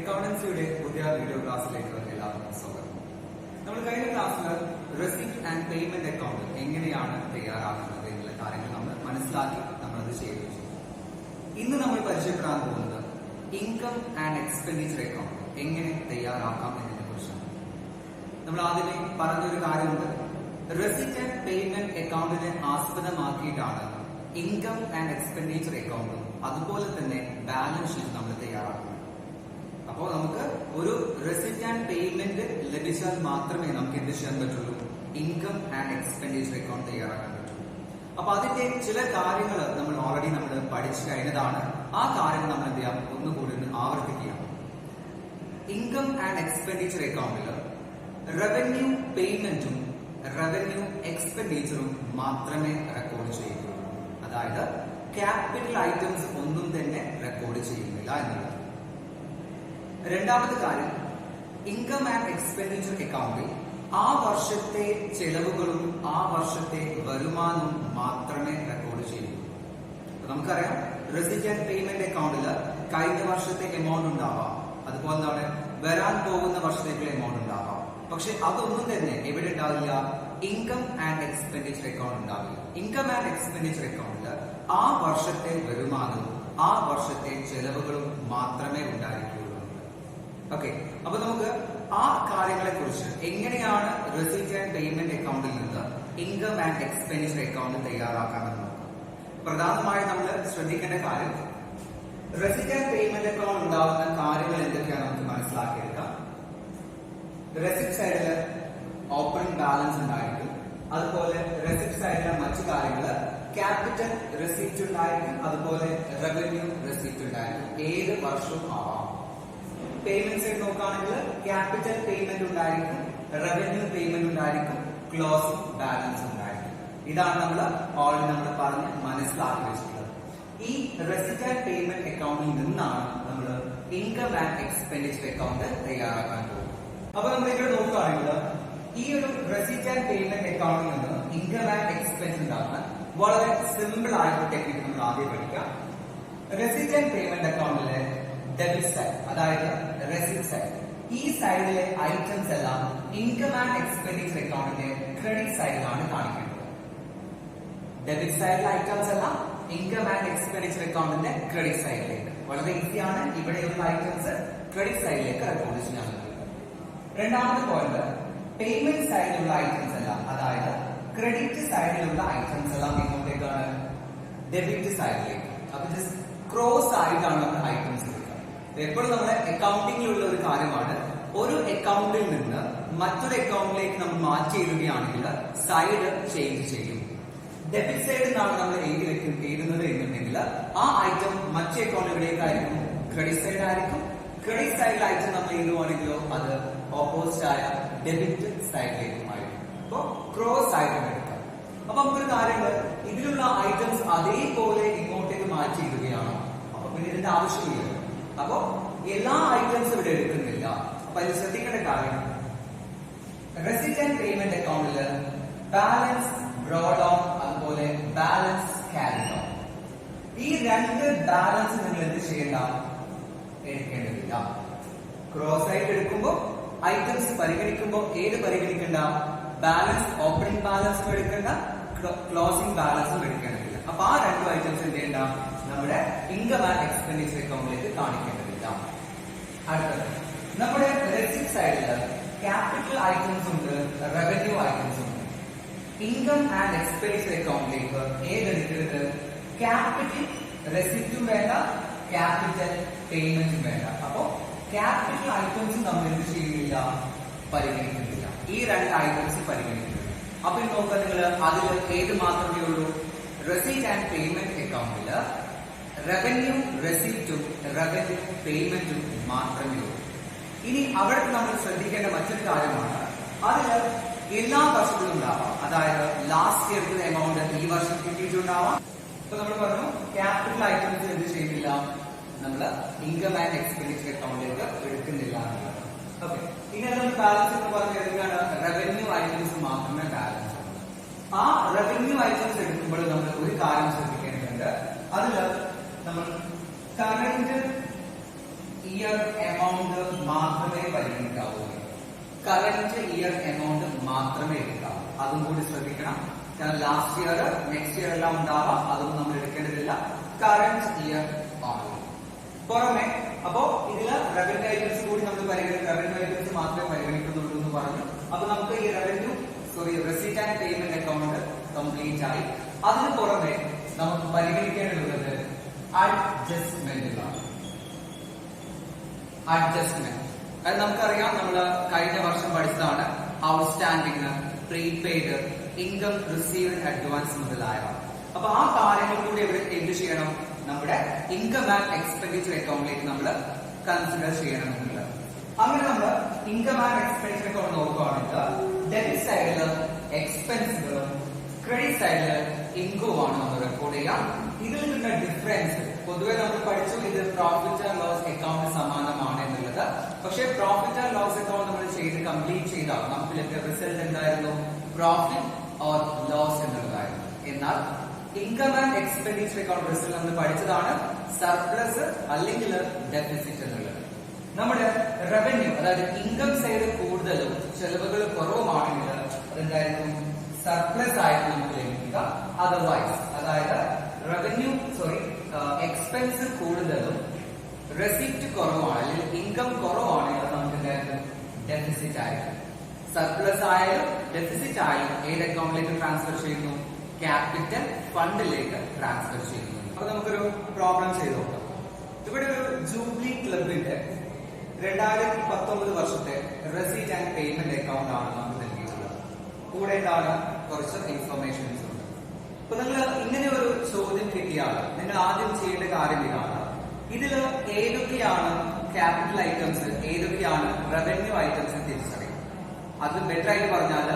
അക്കൗണ്ടൻസിയുടെ പുതിയ വീഡിയോ ക്ലാസ്സിലേക്ക് എല്ലാവർക്കും സ്വാഗതം. നമ്മൾ കഴിഞ്ഞ ക്ലാസ്സിൽ റെസിപ്റ്റ് ആൻഡ് പേയ്മെന്റ് അക്കൗണ്ട് എങ്ങനെയാണ് തയ്യാറാക്കുന്നത് എന്നുള്ള കാര്യങ്ങൾ നമ്മൾ മനസ്സിലാക്കി നമ്മളത് ചെയ്തു. ഇന്ന് നമ്മൾ പരിചയപ്പെടാൻ പോകുന്നത് ഇൻകം ആൻഡ് എക്സ്പെൻഡിച്ചർ അക്കൗണ്ട് എങ്ങനെ തയ്യാറാക്കാം എന്നതിനെ കുറിച്ചാണ്. നമ്മൾ ആദ്യമേ പറഞ്ഞൊരു കാര്യമുണ്ട്, റെസിപ്റ്റ് ആൻഡ് പേയ്മെന്റ് അക്കൗണ്ടിനെ ആസ്പദമാക്കിയിട്ടാണ് ഇൻകം ആൻഡ് എക്സ്പെൻഡിച്ചർ അക്കൗണ്ടും അതുപോലെ തന്നെ ബാലൻസ് ഷീറ്റ് നമ്മൾ തയ്യാറാക്കുന്നത്. അപ്പോൾ നമുക്ക് ഒരു റെസിപ്റ്റ് ആൻഡ് പേയ്മെന്റ് ലഭിച്ചാൽ മാത്രമേ നമുക്ക് എന്ത് ചെയ്യാൻ പറ്റുള്ളൂ, ഇൻകം ആൻഡ് എക്സ്പെൻഡിച്ചർ അക്കൗണ്ട് തയ്യാറാക്കാൻ പറ്റുള്ളൂ. അപ്പൊ അതിന്റെ ചില കാര്യങ്ങൾ നമ്മൾ ഓൾറെഡി പഠിച്ചു കഴിഞ്ഞതാണ്. ആ കാര്യങ്ങൾ നമ്മൾ എന്ത് ചെയ്യാം, ഒന്നുകൂടി ആവർത്തിക്കുക. ഇൻകം ആൻഡ് എക്സ്പെൻഡിച്ചർ അക്കൗണ്ടിൽ റവന്യൂ പേയ്മെന്റും റവന്യൂ എക്സ്പെൻഡിച്ചറും മാത്രമേ റെക്കോർഡ് ചെയ്യുകയുള്ളൂ. അതായത് ക്യാപിറ്റൽ ഐറ്റംസ് ഒന്നും തന്നെ റെക്കോർഡ് ചെയ്യുന്നില്ല എന്നുള്ളത്. രണ്ടാമത്തെ കാര്യം, ഇൻകം ആൻഡ് എക്സ്പെൻഡിച്ചർ അക്കൗണ്ടിൽ ആ വർഷത്തെ ചെലവുകളും ആ വർഷത്തെ വരുമാനവും മാത്രമേ റെക്കോർഡ് ചെയ്യൂ. നമുക്കറിയാം, റെസിപ്റ്റ് ആൻഡ് പേയ്മെന്റ് അക്കൗണ്ടിൽ കഴിഞ്ഞ വർഷത്തെ എമൗണ്ട് ഉണ്ടാവാം, അതുപോലെ തന്നെ വരാൻ പോകുന്ന വർഷത്തേക്കുള്ള എമൗണ്ട് ഉണ്ടാവാം. പക്ഷെ അതൊന്നും തന്നെ എവിടെ ഉണ്ടാവില്ല, ഇൻകം ആൻഡ് എക്സ്പെൻഡിച്ചർ അക്കൗണ്ട് ഉണ്ടാവില്ല. ഇൻകം ആൻഡ് എക്സ്പെൻഡിച്ചർ അക്കൗണ്ടിൽ ആ വർഷത്തെ വരുമാനവും ആ വർഷത്തെ ചെലവുകളും മാത്രമേ ഉണ്ടായിരിക്കുള്ളൂ. ഓക്കെ, അപ്പൊ നമുക്ക് ആ കാര്യങ്ങളെ കുറിച്ച് എങ്ങനെയാണ് റെസിപ്റ്റ് ആൻഡ് പേയ്മെന്റ് അക്കൗണ്ടിൽ നിന്ന് ഇൻകം ആൻഡ് എക്സ്പെൻഡിച്ചർ അക്കൗണ്ട് തയ്യാറാക്കാമെന്ന് നോക്കാം. പ്രധാനമായും നമ്മൾ ശ്രദ്ധിക്കേണ്ട കാര്യം, റെസിപ്റ്റ് ആൻഡ് പേയ്മെന്റ് അക്കൗണ്ട് ഉണ്ടാകുന്ന കാര്യങ്ങൾ എന്തൊക്കെയാണ് നമുക്ക് മനസ്സിലാക്കിയെടുക്കാം. റെസിപ്റ്റ് സൈഡില് ഓപ്പണിംഗ് ബാലൻസ് ഉണ്ടായിരിക്കും, അതുപോലെ റെസിപ്റ്റ് സൈഡിലെ മറ്റു കാര്യങ്ങൾ ക്യാപിറ്റൽ റെസിപ്റ്റ് ഉണ്ടായിരിക്കും, അതുപോലെ റവന്യൂ റെസിപ്റ്റ് ഉണ്ടായിരിക്കും. ഏത് വർഷവും ആവാം. പേയ്മെന്റ് സൈഡ് നോക്കുകയാണെങ്കിൽ ക്യാപിറ്റൽ പേയ്മെന്റ് ഉണ്ടായിരിക്കും, റവന്യൂ പേയ്മെന്റ് ഉണ്ടായിരിക്കും, ക്ലോസിംഗ് ബാലൻസ് ഉണ്ടായിരിക്കും. ഇതാണ് നമ്മൾ ഓൾറെഡി പറഞ്ഞ് മനസ്സിലാക്കി വെച്ചിട്ടുള്ളത്. ഈ റെസിപ്റ്റ് ആൻഡ് പേയ്മെന്റ് അക്കൗണ്ടിൽ നിന്നാണ് നമ്മൾ ഇൻകം ആൻഡ് എക്സ്പെൻഡിച്ചർ അക്കൗണ്ട് തയ്യാറാക്കാൻ പോകുന്നത്. അപ്പൊ നമ്മൾ ഇവിടെ നോക്കുകയാണെങ്കിൽ ഈ ഒരു റെസിപ്റ്റ് ആൻഡ് പേയ്മെന്റ് അക്കൗണ്ടിൽ നിന്ന് ഇൻകം ആൻഡ് എക്സ്പെൻസ് ഉണ്ടാകുന്ന വളരെ സിമ്പിൾ ആയിട്ടുള്ള ടെക്നിക്ക് നമ്മൾ ആദ്യം പഠിക്കാം. റെസിപ്റ്റ് ആൻഡ് പേയ്മെന്റ് അക്കൗണ്ടിലെ ഡെബിറ്റ് സൈഡ്, അതായത് റെസിപ്റ്റ് സൈഡ്, ഈ സൈഡിലെ ഐറ്റംസ് എല്ലാം ഇൻകം ആൻഡ് എക്സ്പെൻഡിച്ചർ അക്കൗണ്ടിന്റെ ക്രെഡിറ്റ് സൈഡിലാണ് കാണിക്കുന്നത്. ഡെബിറ്റ് സൈഡിലെ ഐറ്റംസ് എല്ലാം ഇൻകം ആൻഡ് എക്സ്പെൻഡിച്ചർ അക്കൗണ്ടിന്റെ ക്രെഡിറ്റ് സൈഡിലേക്ക്. വളരെ ഈസിയാണ്, ഇവിടെയുള്ള ഐറ്റംസ് ക്രെഡിറ്റ് സൈഡിലേക്ക് റെക്കോർഡ് ചെയ്യാൻ പറ്റും. രണ്ടാമത്തെ പോയിന്റ്, പേയ്മെന്റ് സൈഡിലുള്ള ഐറ്റംസ് എല്ലാം, അതായത് ക്രെഡിറ്റ് സൈഡിലുള്ള ഐറ്റംസ് എല്ലാം ഇങ്ങോട്ടേക്കാണ്, ഡെബിറ്റ് സൈഡിലേക്ക്. അപ്പൊ ജസ്റ്റ് ക്രോസ് ആയിട്ടാണ് നമ്മൾ ഐറ്റംസ് എടുക്കുക. എപ്പോഴും നമ്മുടെ അക്കൗണ്ടിങ്ങിലുള്ള ഒരു കാര്യമാണ്, ഒരു അക്കൗണ്ടിൽ നിന്ന് മറ്റൊരു അക്കൗണ്ടിലേക്ക് നമ്മൾ മാറ്റി എഴുതുകയാണെങ്കിൽ സൈഡ് ചേഞ്ച് ചെയ്യും. ഡെബിറ്റ് സൈഡിൽ നിന്നാണ് നമ്മൾ എഴുതുന്നത് എന്നുണ്ടെങ്കിൽ ആ ഐറ്റം മറ്റേ അക്കൗണ്ടിലേക്കായിരിക്കും, ക്രെഡിറ്റ് സൈഡ് ആയിരിക്കും. ക്രെഡിറ്റ് സൈഡിൽ ഐറ്റം നമ്മൾ എഴുതുവാണെങ്കിലോ അത് ഓപ്പോസിറ്റ് ആയ ഡെബിറ്റ് സൈഡിലേക്കുമായിരിക്കും. അപ്പൊ ക്രോസ് ആയിട്ടും എടുക്കാം. അപ്പൊ നമുക്കൊരു കാര്യമുണ്ട്, ഇതിലുള്ള ഐറ്റംസ് അതേപോലെ ഇങ്ങോട്ടേക്ക് മാറ്റി ഇടുകയാണ്. അപ്പൊ പിന്നെ ഇതിന്റെ ആവശ്യമില്ല. അപ്പൊ എല്ലാ ഐറ്റംസും ഇവിടെ എടുക്കുന്നില്ല. അപ്പൊ അതിൽ ശ്രദ്ധിക്കേണ്ട കാര്യം, റെസിപ്റ്റ് ആൻഡ് പേയ്മെന്റ് അക്കൗണ്ടില് ബാലൻസ് ബ്രോഡ് ഓൺ, അതുപോലെ ബാലൻസ് ക്യാരി ഓൺ, ഈ രണ്ട് ബാലൻസ് നിങ്ങൾ എന്ത് ചെയ്യേണ്ട, എടുക്കേണ്ടതില്ല. ക്രോസ് ആയിട്ട് എടുക്കുമ്പോൾ ഐറ്റംസ് പരിഗണിക്കുമ്പോൾ ഏത് പരിഗണിക്കേണ്ട, ബാലൻസ് ഓപ്പണിംഗ് ബാലൻസും എടുക്കേണ്ട, ക്ലോസിംഗ് ബാലൻസും എടുക്കേണ്ടതില്ല. അപ്പൊ ആ രണ്ട് ഐറ്റംസ് എന്ത് ചെയ്യേണ്ട, നമ്മുടെ ഇൻകം ആൻഡ് എക്സ്പെൻഡിച്ചർ അക്കൗണ്ടിലേക്ക് കാണിക്കേണ്ടതില്ല. അടുത്തത്, നമ്മുടെ റെസിപ്റ്റ് സൈഡില് ക്യാപിറ്റൽ ഐറ്റംസ് ഉണ്ട്, റവന്യൂ ഐറ്റംസ് ഉണ്ട്. ഇൻകം ആൻഡ് എക്സ്പെൻഡിച്ചർ അക്കൗണ്ടിലേക്ക് ഏതെടുക്കരുത്, ക്യാപിറ്റൽ റെസിപ്റ്റും വേണ്ട, ക്യാപിറ്റൽ പേയ്മെന്റും വേണ്ട. അപ്പോ ക്യാപിറ്റൽ ഐറ്റംസും നമ്മൾ എന്ത് ചെയ്യുന്നില്ല, പരിഗണിക്കുന്നില്ല. ഈ രണ്ട് ഐറ്റംസ് പരിഗണിക്കുന്നില്ല. അപ്പൊ നോക്കുക, നിങ്ങൾ അതിൽ ഏത് മാത്രമേ ഉള്ളൂ, റെസിപ്റ്റ് ആൻഡ് പേയ്മെന്റ് അക്കൗണ്ടില് റവന്യൂ റെസിപ്റ്റും റവന്യൂ പേയ്മെന്റും മാത്രമേ ഉള്ളൂ. ഇനി അവിടെ നമ്മൾ ശ്രദ്ധിക്കേണ്ട മറ്റൊരു കാര്യമാണ്, അതിൽ എല്ലാ വർഷത്തിലും ഉണ്ടാവാം. അതായത് ലാസ്റ്റ് ഇയർ എമൗണ്ട് ഈ വർഷം കിട്ടിയിട്ടുണ്ടാവാം. ഇപ്പൊ നമ്മൾ പറഞ്ഞു ക്യാപിറ്റൽ ഐറ്റംസ് എന്ത് ചെയ്യുന്നില്ല, നമ്മൾ ഇൻകം ആൻഡ് എക്സ്പെൻഡിച്ചർ അക്കൗണ്ടിലേക്ക് എടുക്കുന്നില്ല എന്നുള്ളത്. ഓക്കെ, ഇനി നമ്മൾ ബാലൻസ് എന്ന് പറഞ്ഞാൽ റവന്യൂ ഐറ്റംസ് മാത്രമേ ബാലൻസ് ഉള്ളൂ. ആ റവന്യൂ ഐറ്റംസ് എടുക്കുമ്പോൾ നമ്മൾ ഒരു കാര്യം ശ്രദ്ധിക്കേണ്ടതുണ്ട്, അതിൽ നമ്മൾ കറന്റ് ഇയർ എമൗണ്ട് എമൗണ്ട് മാത്രമേ പരിഗണിക്കാവൂ. കറന്റ് ഇയർ എമൗണ്ട് മാത്രമേ എടുക്കാവൂ. അതും കൂടി ശ്രദ്ധിക്കണം. കാരണം ലാസ്റ്റ് ഇയർ നെക്സ്റ്റ് ഇയർ എല്ലാം ഉണ്ടാവാം, അതൊന്നും നമ്മൾ എടുക്കേണ്ടതില്ല. കറന്റ് ഇയർ ആണ്. പുറമെ അപ്പോ ഇതില് റവന്യൂ ഐറ്റംസ് കൂടി നമ്മൾ റവന്യൂ ഐറ്റംസ് മാത്രമേ പരിഗണിക്കുന്നുള്ളൂ എന്ന് പറഞ്ഞു. അപ്പൊ നമുക്ക് ഈ receipt and payment account complete ആയി. അതിന് പുറമെ നമുക്ക് പരിഗണിക്കേണ്ടതുള്ളത് അഡ്ജസ്റ്റ്മെന്റുകളാണ്. അഡ്ജസ്റ്റ്മെന്റ് അത് നമുക്കറിയാം, നമ്മൾ കഴിഞ്ഞ വർഷം പഠിച്ചതാണ്. Outstanding, prepaid, income received advance മുതലായവ. അപ്പൊ ആ കാര്യങ്ങൾ കൂടി ഇവിടെ എന്ത് ചെയ്യണം? നമ്മുടെ ഇൻകം ആൻഡ് എക്സ്പെൻഡിച്ചർ അക്കൗണ്ടിലേക്ക് നമ്മൾ കൺസിഡർ ചെയ്യണം എന്നുള്ളത്. അങ്ങനെ നമ്മൾ ഇൻകം ആൻഡ് എക്സ്പെൻഡിച്ചർ അക്കൗണ്ട് നോക്കുകയാണെങ്കിൽ ഡെബിറ്റ് സൈഡില് എക്സ്പെൻസുകളും ക്രെഡിറ്റ് സൈഡില് ഇൻകവുമാണ് നമ്മൾ റെക്കോർഡ് ചെയ്യാം. ഇതിൽ നിന്നുള്ള ഡിഫറൻസ് പൊതുവെ നമ്മൾ പഠിച്ചു, ഇത് പ്രോഫിറ്റ് ആൻഡ് ലോസ് അക്കൗണ്ട് സമാനമാണ് എന്നുള്ളത്. പക്ഷേ പ്രോഫിറ്റ് ആൻഡ് ലോസ് അക്കൗണ്ട് നമ്മൾ കംപ്ലീറ്റ് ചെയ്താൽ നമുക്ക് ലഭിച്ച റിസൾട്ട് എന്തായിരുന്നു? പ്രോഫിറ്റ് ഓർ ലോസ് എന്നുള്ളതായിരുന്നു. എന്നാൽ income and expenditure account result നമ്മൾ പഠിച്ചതാണ് സർപ്ലസ് അല്ലെങ്കിൽ ഡെഫിസിറ്റ് എന്നുള്ളത്. നമ്മുടെ റവന്യൂ, അതായത് ഇൻകം സൈഡ് കൂടുതലും ചെലവുകൾ കുറവുമാണെങ്കിൽ അതെന്തായിരിക്കും? സർപ്ലസ് ആയിട്ട് നമുക്ക് ലഭിക്കുക. അതർവൈസ് അതായത് എക്സ്പെൻസ് കൂടുതലും റെസിപ്റ്റ് കുറവാണ് അല്ലെങ്കിൽ ഇൻകം കുറവാണെങ്കിൽ നമുക്ക് എന്തായിരിക്കും? ഡെഫിസിറ്റ് ആയിരിക്കും. സർപ്ലസ് ആയാലും ഡെഫിസിറ്റ് ആയാലും ഏത് അക്കൗണ്ടിലേക്ക് ട്രാൻസ്ഫർ ചെയ്യുന്നു? ക്യാപിറ്റൽ ഫണ്ടിലേക്ക് ട്രാൻസ്ഫർ ചെയ്യുന്നു. അപ്പൊ നമുക്കൊരു പ്രോബ്ലം ചെയ്ത് നോക്കാം. ഇവിടെ ഒരു ജൂബിലി ക്ലബിന്റെ 2019 വർഷത്തെ റെസിപ്റ്റ് ആൻഡ് പേയ്മെന്റ് അക്കൗണ്ട് ആണ് നമുക്ക് നൽകിയിട്ടുള്ളത്. കൂടെ എന്താണ്? കുറച്ച് ഇൻഫർമേഷൻസ് ഉണ്ട്. അപ്പൊ നിങ്ങൾ ഇങ്ങനെ ഒരു ചോദ്യം കിട്ടിയാൽ നിങ്ങൾ ആദ്യം ചെയ്യേണ്ട കാര്യം ഇതാണ്: ഇതിൽ ഏതൊക്കെയാണ് ക്യാപിറ്റൽ ഐറ്റംസ്, ഏതൊക്കെയാണ് റവന്യൂ ഐറ്റംസ് തിരിച്ചറിയും. അത് ബെറ്റർ ആയിട്ട് പറഞ്ഞാൽ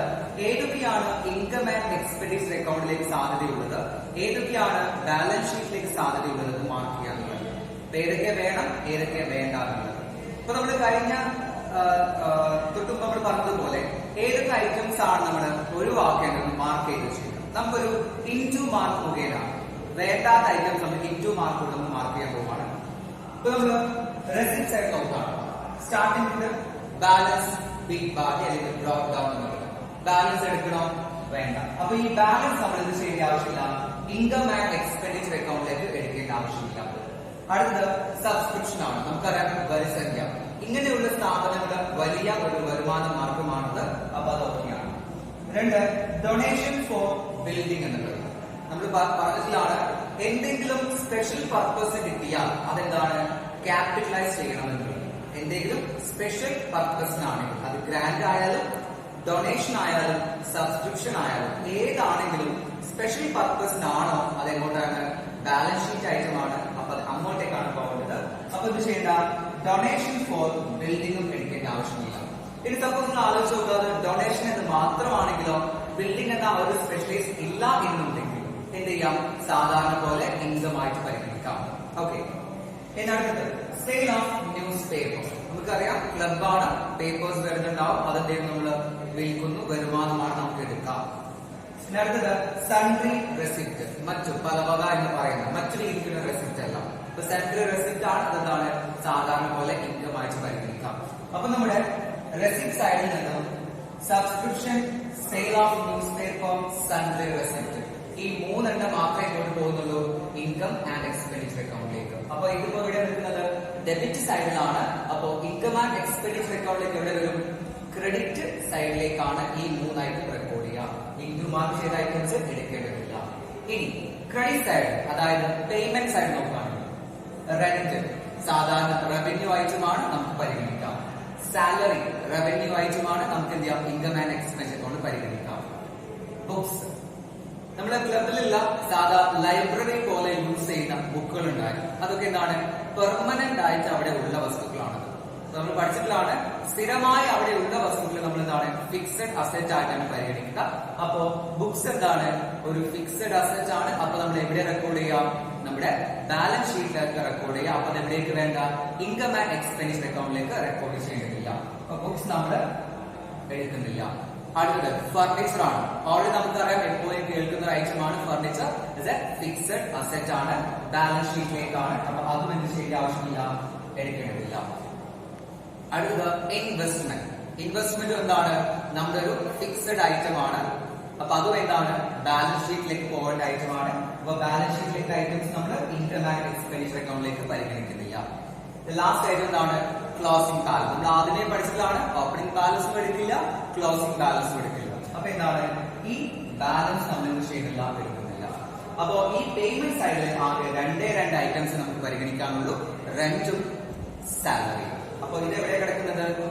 ഏതൊക്കെയാണ് ഇൻകം ആൻഡ് എക്സ്പെൻഡിച്ചർ അക്കൗണ്ടിലേക്ക് സാധ്യതയുള്ളത്, ഏതൊക്കെയാണ് ബാലൻസ് ഷീറ്റിലേക്ക് സാധ്യതയുള്ളത് മാർക്ക് ചെയ്യാനുള്ളത്. ഏതൊക്കെ വേണം, ഏതൊക്കെ വേണ്ട എന്നുള്ളത്. ഇപ്പൊ നമ്മൾ കഴിഞ്ഞ തൊട്ടും നമ്മൾ പറഞ്ഞതുപോലെ ഏതൊക്കെ ഐറ്റംസ് ആണ് നമ്മൾ ഒഴിവാക്കേണ്ടത് മാർക്ക് ചെയ്ത് ചെയ്യുന്നത്. നമുക്കൊരു ഇൻടു മാർക്ക് മുഖേന വേണ്ടാത്ത ഐറ്റംസ് നമുക്ക് ഇൻടു മാർക്ക് കൊടുത്ത് മാർക്ക് ചെയ്യാൻ പോവാണ്. ഇപ്പൊ നമ്മൾ റെസിപ്റ്റ് സൈഡ് നോക്കാം. സ്റ്റാർട്ടിംഗ് ബാലൻസ് ബിഗ് ബാക്കി അല്ലെങ്കിൽ ഡ്രോപ്പ് ഡൗൺ എന്നുള്ളത്. ബാലൻസ് എടുക്കണോ? വേണ്ട. അപ്പൊ ഈ ബാലൻസ് നമ്മൾ എന്ത് ചെയ്യേണ്ട ആവശ്യമില്ല, ഇൻകം ആൻഡ് എക്സ്പെൻഡിച്ചർ അക്കൗണ്ടിലേക്ക് എടുക്കേണ്ട ആവശ്യമില്ല. അടുത്തത് സബ്സ്ക്രിപ്ഷൻ ആണ്. നമുക്കറിയാം വരിസംഖ്യ. ഇങ്ങനെയുള്ള സ്ഥാപനങ്ങൾ വലിയ ഒരു വരുമാന മാർഗമാണത്. അപ്പൊ അത് ഓക്കെയാണ്. രണ്ട്, ഡൊണേഷൻ ഫോർ ബിൽഡിംഗ് എന്നുള്ളത്. നമ്മൾ പറഞ്ഞതിലാണ് എന്തെങ്കിലും സ്പെഷ്യൽ പർപ്പസ് കിട്ടിയാൽ അതെന്താണ്? ക്യാപിറ്റലൈസ് ചെയ്യണം എന്നുള്ളത്. എന്തെങ്കിലും സ്പെഷ്യൽ പർപ്പസിനാണെങ്കിൽ അത് ഗ്രാന്റ് ആയാലും ഡൊണേഷൻ ആയാലും സബ്സ്ക്രിപ്ഷൻ ആയാലും ഏതാണെങ്കിലും സ്പെഷ്യൽ പർപ്പസിനാണോ അതെങ്ങോട്ടാണ്? ബാലൻസ് ഷീറ്റ് ഐറ്റമാണ്. അപ്പൊ അത് അങ്ങോട്ടേക്കാണ് പോകേണ്ടത്. അപ്പൊ ഇത് ചെയ്യേണ്ട ഡൊണേഷൻ ഫോർ ബിൽഡിംഗും എടുക്കേണ്ട ആവശ്യമില്ല. ഇനി സപ്പോസ് നിങ്ങൾ ആലോചിച്ച് നോക്കാതെ ഡൊണേഷൻ എന്ന് മാത്രമാണെങ്കിലോ ബിൽഡിംഗ് എന്ന ഒരു സ്പെഷ്യലൈസ് ഇല്ല എന്നുണ്ടെങ്കിൽ എന്ത് ചെയ്യാം? സാധാരണ പോലെ ഇൻകം ആയിട്ട് പരിഗണിക്കാം. ഓക്കെ. ഇനി അടുത്തത് സെയിൽ ഓഫ് ന്യൂസ് പേപ്പർ. നമുക്കറിയാം ക്ലബാണ്, പേപ്പേഴ്സ് വരുന്നുണ്ടാവും, അതിന്റെ നമ്മൾ വിൽക്കുന്നു, വരുമാനമാണ് നമുക്ക് എടുക്കാം. അടുത്തത് സൺട്രി റെസിപ്റ്റ്, മറ്റു പല വക എന്ന് പറയുന്നത് മറ്റു രീതിയിലുള്ള റെസിപ്റ്റ് അല്ല. ഇപ്പൊ സൺട്രി റെസിപ്റ്റ് ആണ്, അതെന്താണ്? സാധാരണ പോലെ ഇൻകം ആയിട്ട് പരിഗണിക്കാം. അപ്പൊ നമ്മുടെ റെസിപ്റ്റ് സൈഡിൽ നിന്നും subscription, sale of news paper, sundry receipt, ഈ മൂന്നെണ്ണം മാത്രമേ ഇങ്ങോട്ട് പോകുന്നുള്ളൂ ഇൻകം ആൻഡ് എക്സ്പെൻഡിച്ചർ അക്കൗണ്ടിലേക്ക്. അപ്പൊ ഇതിപ്പോ ഇവിടെ നിൽക്കുന്നത് ഡെബിറ്റ് സൈഡിലാണ്. അപ്പോ ഇൻകം ആൻഡ് എക്സ്പെൻഡിച്ചർ അക്കൗണ്ടിലേക്ക് എവിടെ വരും? ക്രെഡിറ്റ് സൈഡിലേക്കാണ് ഈ മൂന്നായിട്ട് റെക്കോർഡ് ചെയ്യുക. ഇൻടു മാർക്ക് ചെയ്ത ഐറ്റംസ് എടുക്കേണ്ടതില്ല. ഇനി ക്രെഡിറ്റ് സൈഡ്, അതായത് പേയ്മെന്റ് സൈഡ് നോക്കുകയാണെങ്കിൽ റെന്റ് സാധാരണ റവന്യൂ ഐറ്റമാണ്, നമുക്ക് പരിഗണിക്കാം. സാലറി റവന്യൂ ഐറ്റമാണ്, നമുക്ക് എന്ത് ചെയ്യാം? ഇൻകം ആൻഡ് എക്സ്പെൻസ് അക്കൗണ്ട് പരിഗണിക്കാം. ബുക്സ് നമ്മുടെ ക്ലബിലുള്ള സാധാ ലൈബ്രറി പോലെ യൂസ് ചെയ്യുന്ന ബുക്കുകൾ ഉണ്ടായിരുന്നു. അതൊക്കെ എന്താണ്? പെർമനന്റ് ആയിട്ട് അവിടെ ഉള്ള വസ്തുക്കളാണ്. നമ്മൾ പഠിച്ചിട്ടുള്ളതാണ് സ്ഥിരമായി അവിടെ ഉള്ള വസ്തുക്കൾ നമ്മൾ എന്താണ്? ഫിക്സഡ് അസറ്റ് ആയിട്ടാണ് പരിഗണിക്കുക. അപ്പോ ബുക്സ് എന്താണ്? ഒരു ഫിക്സഡ് അസറ്റ് ആണ്. അപ്പൊ നമ്മൾ എവിടെ റെക്കോർഡ് ചെയ്യാം? നമ്മുടെ ബാലൻസ് ഷീറ്റിലേക്ക് റെക്കോർഡ് ചെയ്യാം. അപ്പൊ എവിടേക്ക് വേണ്ട? ഇൻകം ആൻഡ് എക്സ്പെൻഡിച്ചർ അക്കൗണ്ടിലേക്ക് റെക്കോർഡ് ചെയ്യേണ്ടതില്ല. അപ്പൊ ബുക്സ് നമ്മൾ എടുക്കുന്നില്ല. അടുത്തത് ഫർണിച്ചർ ആണ്. ഓൾറെഡി നമുക്കറിയാം എപ്പോഴും കേൾക്കുന്ന ഒരു ഐറ്റമാണ് ഫർണിച്ചർ. ഫിക്സഡ് അസറ്റ് ആണ്, ബാലൻസ് ഷീറ്റിലേക്കാണ്. അപ്പൊ അതും എന്ത് ചെയ്യേണ്ട ആവശ്യമില്ല, എടുക്കേണ്ടതില്ല. അടുത്തത് ഇൻവെസ്റ്റ്മെന്റ്. ഇൻവെസ്റ്റ്മെന്റ് എന്താണ്? നമ്മുടെ ഒരു ഫിക്സഡ് ഐറ്റം ആണ്. അപ്പൊ അതും എന്താണ്? ബാലൻസ് ഷീറ്റിലേക്ക് പോകേണ്ട ഐറ്റം ആണ്. അപ്പൊ ബാലൻസ് ഷീറ്റിലേക്ക് ഐറ്റംസ് നമ്മൾ ഇൻകം ആൻഡ് എക്സ്പെൻഡിച്ചർ അക്കൗണ്ടിലേക്ക് പരിഗണിക്കുന്നില്ല. ലാസ്റ്റ് ഐറ്റം എന്താണ്? Closing balance. നമ്മൾ ആദ്യമേ പഠിച്ചതാണ്. ഓപ്പണിംഗ് ബാലൻസും എടുക്കില്ല, ക്ലോസിംഗ് ബാലൻസും എടുക്കില്ല. അപ്പൊ എന്താണ്? ഈ ബാലൻസ് നമ്മൾ എന്ത് ചെയ്യുന്നില്ല, എടുക്കുന്നില്ല. അപ്പോ ഈ പേയ്മെന്റ് സൈഡിൽ ആകെ രണ്ട് ഐറ്റംസ് നമുക്ക് പരിഗണിക്കാനുള്ളൂ, റെന്റും സാലറി. അപ്പൊ ഇത് എവിടെ കിടക്കുന്നത്?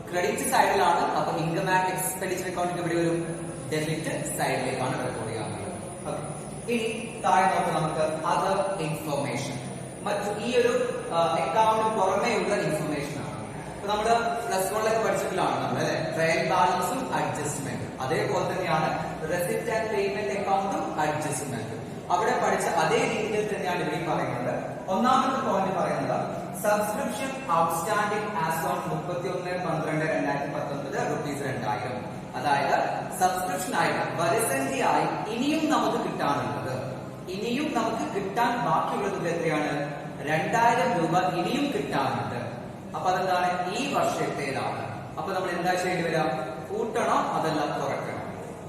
ക്രെഡിറ്റ് സൈഡിലാണ്. അപ്പൊ ഇൻകം ആൻഡ് എക്സ്പെൻഡിച്ചർ അക്കൗണ്ടിൽ എവിടെ വരും? ഡെബിറ്റ് സൈഡിലേക്കാണ് റെക്കോർഡ് ചെയ്യാറുള്ളത്. ഓക്കെ, ഇനി താഴെ നോക്കാം നമുക്ക് അതർ ഇൻഫർമേഷൻ. മറ്റു ഈ ഒരു അക്കൗണ്ടിന് പുറമേയുള്ള ഇൻഫർമേഷൻ ആണ്. ഇപ്പൊ നമ്മള് പ്ലസ് വണ്ണിലൊക്കെ പഠിച്ചിട്ടുള്ളതാണ് നമ്മൾ അല്ലെ, ട്രയൽ ബാലൻസും അഡ്ജസ്റ്റ്മെന്റും. അതേപോലെ തന്നെയാണ് റെസിപ്റ്റ് ആൻഡ് പേയ്മെന്റ് അക്കൗണ്ടും അഡ്ജസ്റ്റ്മെന്റും. അവിടെ പഠിച്ച അതേ രീതിയിൽ തന്നെയാണ് ഇവിടെ പറയുന്നത്. ഒന്നാമത്തെ പോയിന്റ് പറയുന്നത് സബ്സ്ക്രിപ്ഷൻ ഔട്ട്സ്റ്റാൻഡിംഗ് ആസ് ഓൺ 31/12/2019 ₹2000. അതായത് സബ്സ്ക്രിപ്ഷൻ ആയിട്ട് വരസന്ധിയായി ഇനിയും നമുക്ക് കിട്ടാനുള്ളത്, ഇനിയും നമുക്ക് കിട്ടാൻ ബാക്കിയുള്ളത് എത്രയാണ്? 2000 രൂപ ഇനിയും കിട്ടാനുണ്ട്. അപ്പൊ അതെന്താണ്? ഈ വർഷത്തേതാണ്. അപ്പൊ നമ്മൾ എന്താ ചെയ്യേണ്ടി വരാം? കൂട്ടണോ അതല്ല കുറയ്ക്കണോ?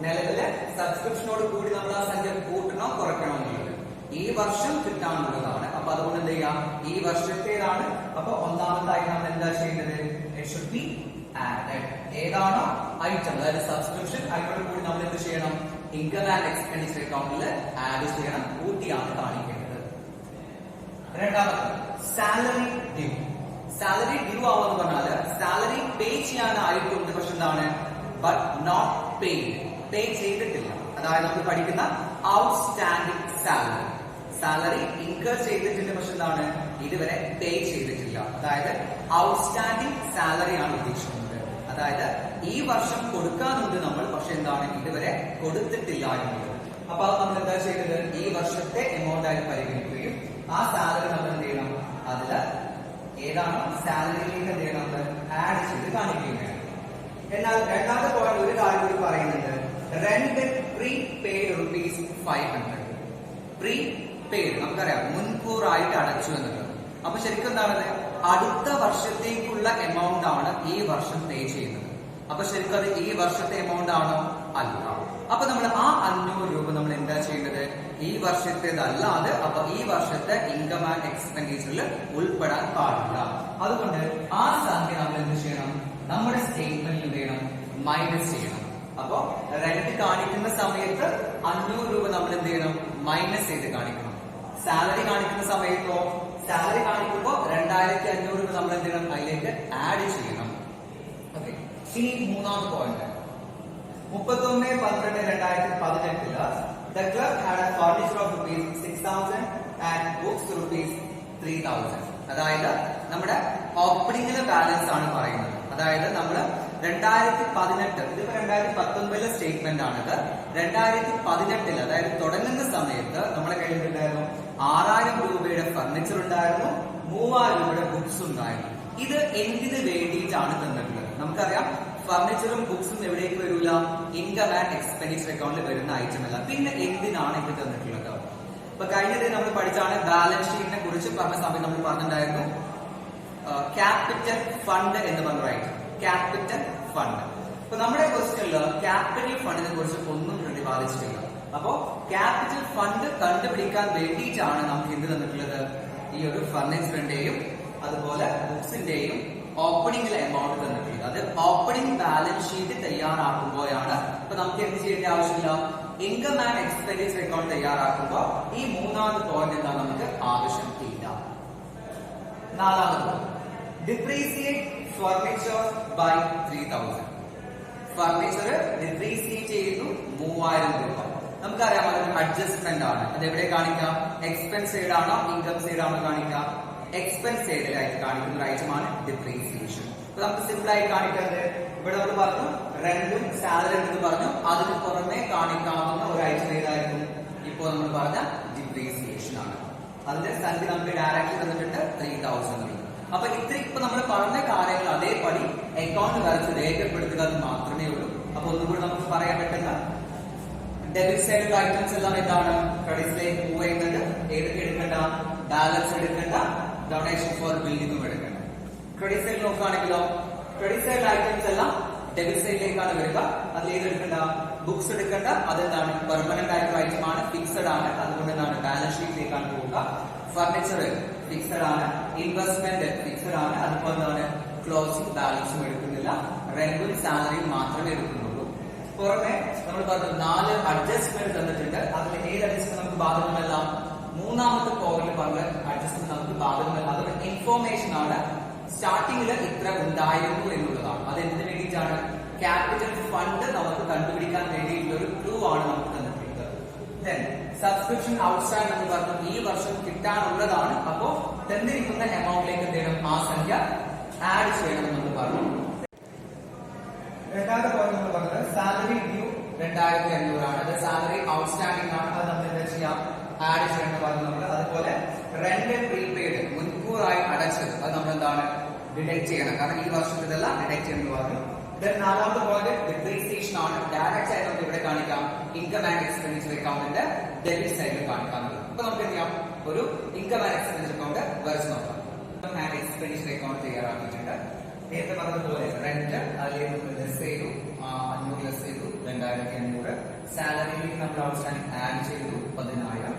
നിലവിലെ സബ്സ്ക്രിപ്ഷനോട് കൂടി നമ്മൾ ആ സംഖ്യ കൂട്ടണോ കുറയ്ക്കണോ എന്നുള്ളത് ഈ വർഷം കിട്ടാനുള്ളതാണ്. അപ്പൊ അതുകൊണ്ട് എന്ത് ചെയ്യാം? ഈ വർഷത്തേതാണ്. അപ്പൊ ഒന്നാമതായി നമ്മൾ എന്താ ചെയ്യേണ്ടത്? It should be added. ഏതാണോ ഐറ്റം, അതായത് സബ്സ്ക്രിപ്ഷൻ അതിനോട് കൂടി നമ്മൾ എന്ത് ചെയ്യണം? ഇൻകം ആൻഡ് എക്സ്പെൻഡിച്ചർ അക്കൗണ്ടിൽ ആഡ് ചെയ്യണം, കൂട്ടിയാണ് കാണിക്കേണ്ടത്. രണ്ടാമത് സാലറി ഡ്യൂ. സാലറി ഡ്യൂ ആവുമെന്ന് പറഞ്ഞാല് സാലറി പേ ചെയ്യാനായിട്ടുണ്ട്, പക്ഷെ എന്താണ്? ബട്ട് നോട്ട് പെയ്ഡ്, പേ ചെയ്തിട്ടില്ല. അതായത് നമ്മൾ പഠിക്കുന്ന ഔട്ട്സ്റ്റാൻഡിംഗ് സാലറി. സാലറി ഇൻകർ ചെയ്തിട്ടുണ്ട്, പക്ഷെ എന്താണ്? ഇതുവരെ പേ ചെയ്തിട്ടില്ല. അതായത് ഔട്ട്സ്റ്റാൻഡിംഗ് സാലറി ആണ് ഉദ്ദേശിക്കുന്നത്. അതായത് ഈ വർഷം കൊടുക്കാനുണ്ട് നമ്മൾ, പക്ഷെ എന്താണ്? ഇതുവരെ കൊടുത്തിട്ടില്ല എന്നുള്ളത്. അപ്പൊ അത് നമ്മൾ എന്താ ചെയ്തത്? ഈ വർഷത്തെ എമൗണ്ട് ആയി പരിഗണിക്കുകയും ആ സാലറി നമ്മൾ എന്ത് ചെയ്യണം? അതില് ഏതാണോ സാലറിയിലേക്ക് എന്ത് ചെയ്യണം? നമ്മൾ ആഡ് ചെയ്ത് കാണിക്കുകയും വേണം. എന്നാൽ രണ്ടാമത്തെ പോയിന്റ് ഒരു കാര്യം കൂടി പറയുന്നുണ്ട്. Rent pre paid ₹500. Pre paid നമുക്കറിയാം, മുൻകൂറായിട്ട് അടച്ചു എന്നുള്ളത്. അപ്പൊ ശരിക്കും എന്താണത്? അടുത്ത വർഷത്തേക്കുള്ള എമൗണ്ട് ആണ് ഈ വർഷം പേ ചെയ്യുന്നത്. അപ്പൊ ശരിക്കും അത് ഈ വർഷത്തെ എമൗണ്ട് ആണോ? അല്ല. അപ്പൊ നമ്മൾ ആ 500 രൂപ നമ്മൾ എന്താ ചെയ്യേണ്ടത്? ഈ വർഷത്തേതല്ലാതെ അപ്പൊ ഈ വർഷത്തെ ഇൻകം ആൻഡ് എക്സ്പെൻഡിച്ചറിൽ ഉൾപ്പെടാൻ പാടില്ല. അതുകൊണ്ട് ആ സംഖ്യ നമ്മൾ എന്ത് ചെയ്യണം? നമ്മുടെ സ്റ്റേറ്റ്മെന്റിൽ വേണം മൈനസ് ചെയ്യണം. അപ്പൊ റെന്റ് കാണിക്കുന്ന സമയത്ത് 500 രൂപ നമ്മൾ എന്ത് ചെയ്യണം? മൈനസ് ചെയ്ത് കാണിക്കണം. സാലറി കാണിക്കുന്ന സമയത്തോ സാലറി കാണിക്കുമ്പോ 2500 രൂപ നമ്മൾ എന്ത് ചെയ്യണം? അതിലേക്ക് ആഡ് ചെയ്യണം. ഓക്കെ, ഇനി മൂന്നാമത്തെ point 31/12/2018 the club had a furniture of ₹6,000 and books ₹3,000. അതായത് നമ്മുടെ ഓപ്പണിംഗിലെ ബാലൻസ് ആണ് പറയുന്നത്. അതായത് നമ്മള് 2018, ഇതിപ്പോ 2019 സ്റ്റേറ്റ്മെന്റ് ആണിത്. 2018 അതായത് തുടങ്ങുന്ന സമയത്ത് നമ്മുടെ കയ്യിൽ ഉണ്ടായിരുന്നു 6000 രൂപയുടെ ഫർണിച്ചർ ഉണ്ടായിരുന്നു, 3000 രൂപയുടെ ബുക്സ് ഉണ്ടായിരുന്നു. ഇത് എന്തിനു വേണ്ടിയിട്ടാണ് തന്നിട്ടുള്ളത്? നമുക്കറിയാം ഫർണിച്ചറും ബുക്സും എവിടേക്ക് വരൂല? ഇൻകം ആൻഡ് എക്സ്പെൻഡിച്ചർ അക്കൗണ്ടിൽ വരുന്ന ഐറ്റം അല്ല. പിന്നെ എന്തിനാണ് ഇത് തന്നിട്ടുള്ളത്? ഇപ്പൊ കഴിഞ്ഞത് നമ്മൾ പഠിച്ചാണ് ബാലൻസ് ഷീറ്റിനെ കുറിച്ച് പറഞ്ഞ സമയത്ത് നമ്മൾ പറഞ്ഞിട്ടുണ്ടായിരുന്നു ക്യാപിറ്റൽ ഫണ്ട് എന്ന് പറഞ്ഞ ഐറ്റം, ക്യാപിറ്റൽ ഫണ്ട്. അപ്പൊ നമ്മുടെ ക്വസ്റ്റ്യനില് ക്യാപിറ്റൽ ഫണ്ടിനെ കുറിച്ച് ഒന്നും പ്രതിപാദിച്ചിട്ടില്ല. അപ്പോ ക്യാപിറ്റൽ ഫണ്ട് കണ്ടുപിടിക്കാൻ വേണ്ടിയിട്ടാണ് നമുക്ക് എന്ത് തന്നിട്ടുള്ളത്? ഈ ഒരു ഫർണിച്ചറിന്റെയും അതുപോലെ ബുക്സിന്റെയും ഓപ്പണിംഗിലെ എമൗണ്ട് തന്നിട്ടുള്ളത്. അത് ഓപ്പണിംഗ് ബാലൻസ് ഷീറ്റ് തയ്യാറാക്കുമ്പോഴാണ്. അപ്പൊ നമുക്ക് എന്ത് ചെയ്യേണ്ട ആവശ്യമില്ല? ഇൻകം ആൻഡ് എക്സ്പെൻഡിച്ചർ അക്കൗണ്ട് തയ്യാറാക്കുമ്പോൾ ഈ മൂന്നാമത്തെ പോയിന്റ് എന്താ? നമുക്ക് ആവശ്യമില്ല. നാലാമത് depreciate furniture by 3000. Furniture depreciate ചെയ്യുന്നു 3000 രൂപ. നമുക്കറിയാം അതൊരു അഡ്ജസ്റ്റ്മെന്റ് ആണ്. അത് എവിടെ കാണിക്കാം? എക്സ്പെൻസ് സൈഡ് ആണോ ഇൻകം സൈഡ് ആണോ കാണിക്കാം? എക്സ്പെൻസ് സൈഡിലായിട്ട് കാണിക്കുന്ന ഒരു ഐറ്റമാണ് ഡിപ്രീസിയേഷൻ. അപ്പൊ നമുക്ക് സിമ്പിൾ ആയി കാണിക്കുന്നത് ഇവിടെ നമ്മൾ പറഞ്ഞു റെന്റും സാലറി എന്ന് പറഞ്ഞു. അതിന് പുറമെ കാണിക്കാവുന്ന ഒരു ഐറ്റം ഏതായിരുന്നു? ഇപ്പോൾ നമ്മൾ പറഞ്ഞ ഡിപ്രീസിയേഷൻ ആണ്. അതിന്റെ സംഖ്യ നമുക്ക് ഡയറക്റ്റ് തന്നിട്ടുണ്ട് 3000. അപ്പൊ ഇപ്പൊ നമ്മൾ പറഞ്ഞ കാര്യങ്ങൾ അതേപടി അക്കൗണ്ട് വരച്ച് രേഖപ്പെടുത്തുക മാത്രമേ ഉള്ളൂ. അപ്പൊ ഒന്നുകൂടി നമുക്ക് പറയാൻ പറ്റുന്ന ഡെബിറ്റ് സൈഡിലുള്ള ഐറ്റംസ് എല്ലാം എന്താണ്? ക്രെഡിറ്റ്സിലേക്ക് മൂവ് ചെയ്യുന്നുണ്ട്. ഏതൊക്കെ എടുക്കേണ്ട? ബാലൻസ് എടുക്കേണ്ട, ഡൊണേഷൻ ഫോർ ബിൽഡിംഗും എടുക്കേണ്ട. ക്രെഡിറ്റ് സൈഡിലോ നോക്കുകയാണെങ്കിലോ ക്രെഡിറ്റ് സൈഡ് ഐറ്റംസ് എല്ലാം ഡെബിറ്റ് സൈഡിലേക്കാണ് വരിക. അതിൽ ഏത് എടുക്കണ്ട? ബുക്സ് എടുക്കേണ്ട. അതെന്താണ്? പെർമനന്റ് ആയിട്ടുള്ള ഐറ്റം ആണ്, ഫിക്സഡ് ആണ്, അതുകൊണ്ട് എന്താണ് ബാലൻസ് ഷീറ്റിലേക്കാണ് പോവുക. ഫർണിച്ചർ ഫിക്സഡ് ആണ്, ഇൻവെസ്റ്റ്മെന്റ് ഫിക്സഡ് ആണ്, അതുപോലെ എന്താണ് ക്ലോസിംഗ് ബാലൻസും എടുക്കുന്നില്ല, റെന്റും സാലറിയും മാത്രമേ എടുക്കുന്നുള്ളൂ. പുറമെ നമ്മൾ പറഞ്ഞു 4 അഡ്ജസ്റ്റ്മെന്റ് തന്നിട്ടുണ്ട്. അതിൽ ഏത് അഡ്ജസ്റ്റ്മെന്റ് നമുക്ക് ബാധകമല്ല? മൂന്നാമത്തെ പോയിന്റ് പറഞ്ഞ അഡ്ജസ്റ്റ്മെന്റ് നമുക്ക് ബാധകമല്ല. അതൊരു ഇൻഫോർമേഷൻ ആണ്. സ്റ്റാർട്ടിങ്ങിൽ ഇത്ര ഉണ്ടായിരുന്നു എന്നുള്ളതാണ്. അത് എന്തിനു വേണ്ടിയിട്ടാണ്? ക്യാപിറ്റൽ ഫണ്ട് നമുക്ക് കണ്ടുപിടിക്കാൻ വേണ്ടിയിട്ടുള്ള ഒരു ക്ലൂ ആണ് നമുക്ക് തന്നിട്ടുള്ളത്. ദെൻ സബ്സ്ക്രിപ്ഷൻ ഔട്ട്സ്റ്റാൻഡ് എന്ന് പറഞ്ഞു ഈ വർഷം കിട്ടാനുള്ളതാണ്. അപ്പോ തന്നിരിക്കുന്ന എമൗണ്ടിലേക്ക് എന്ത് ചെയ്യണം? ആ സംഖ്യ ആഡ് ചെയ്യണം എന്ന് പറഞ്ഞു. രണ്ടാമത്തെ പോയിന്റ് നമ്മൾ പറഞ്ഞത് സാലറി ഡ്യൂ 2500 ആണ്. അത് സാലറി ഔട്ട്സ്റ്റാൻഡിംഗ് ആണ്. അത് നമ്മൾ എന്താ ചെയ്യാം? ആഡ് ചെയ്യണം പറഞ്ഞു നമ്മൾ. അതുപോലെ റെന്റ് പ്രീപെയ്ഡ് മുൻകൂറായി അടച്ചത് അത് നമ്മൾ എന്താണ്? ഡിഡക്ട് ചെയ്യണം. കാരണം ഈ വർഷം ഇതെല്ലാം ഡിഡക്ട് ചെയ്യണമെന്ന് പറഞ്ഞു. നാലാമത്തെ പോയിന്റ് ഡിപ്രീസിയേഷൻ ആണ്. ഡയറക്റ്റ് ആയിട്ട് നമുക്ക് ഇവിടെ കാണിക്കാം. ഇൻകം ആൻഡ് എക്സ്പെൻഡിച്ചർ അക്കൗണ്ടിന്റെ ഡെബിറ്റ് സൈഡിൽ കാണിക്കാം. അപ്പൊ നമുക്ക് എന്ത് ചെയ്യാം? ഒരു ഇൻകം ആൻഡ് എക്സ്പെൻഡിച്ചർ അക്കൗണ്ട് വരച്ച് നോക്കാം. ഇൻകം ആൻഡ് എക്സ്പെൻഡിച്ചർ അക്കൗണ്ട് തയ്യാറാക്കിയിട്ടുണ്ട്. നേരത്തെ പറഞ്ഞതുപോലെ റെന്റ് അതിലേക്ക് നമ്മൾ ലെസ് ചെയ്തു, 500 ലെസ് ചെയ്തു, 2500. സാലറിയിലേക്ക് നമ്മൾ ഔട്ട്സ്റ്റാൻഡിംഗ് ആഡ് ചെയ്തു 10000.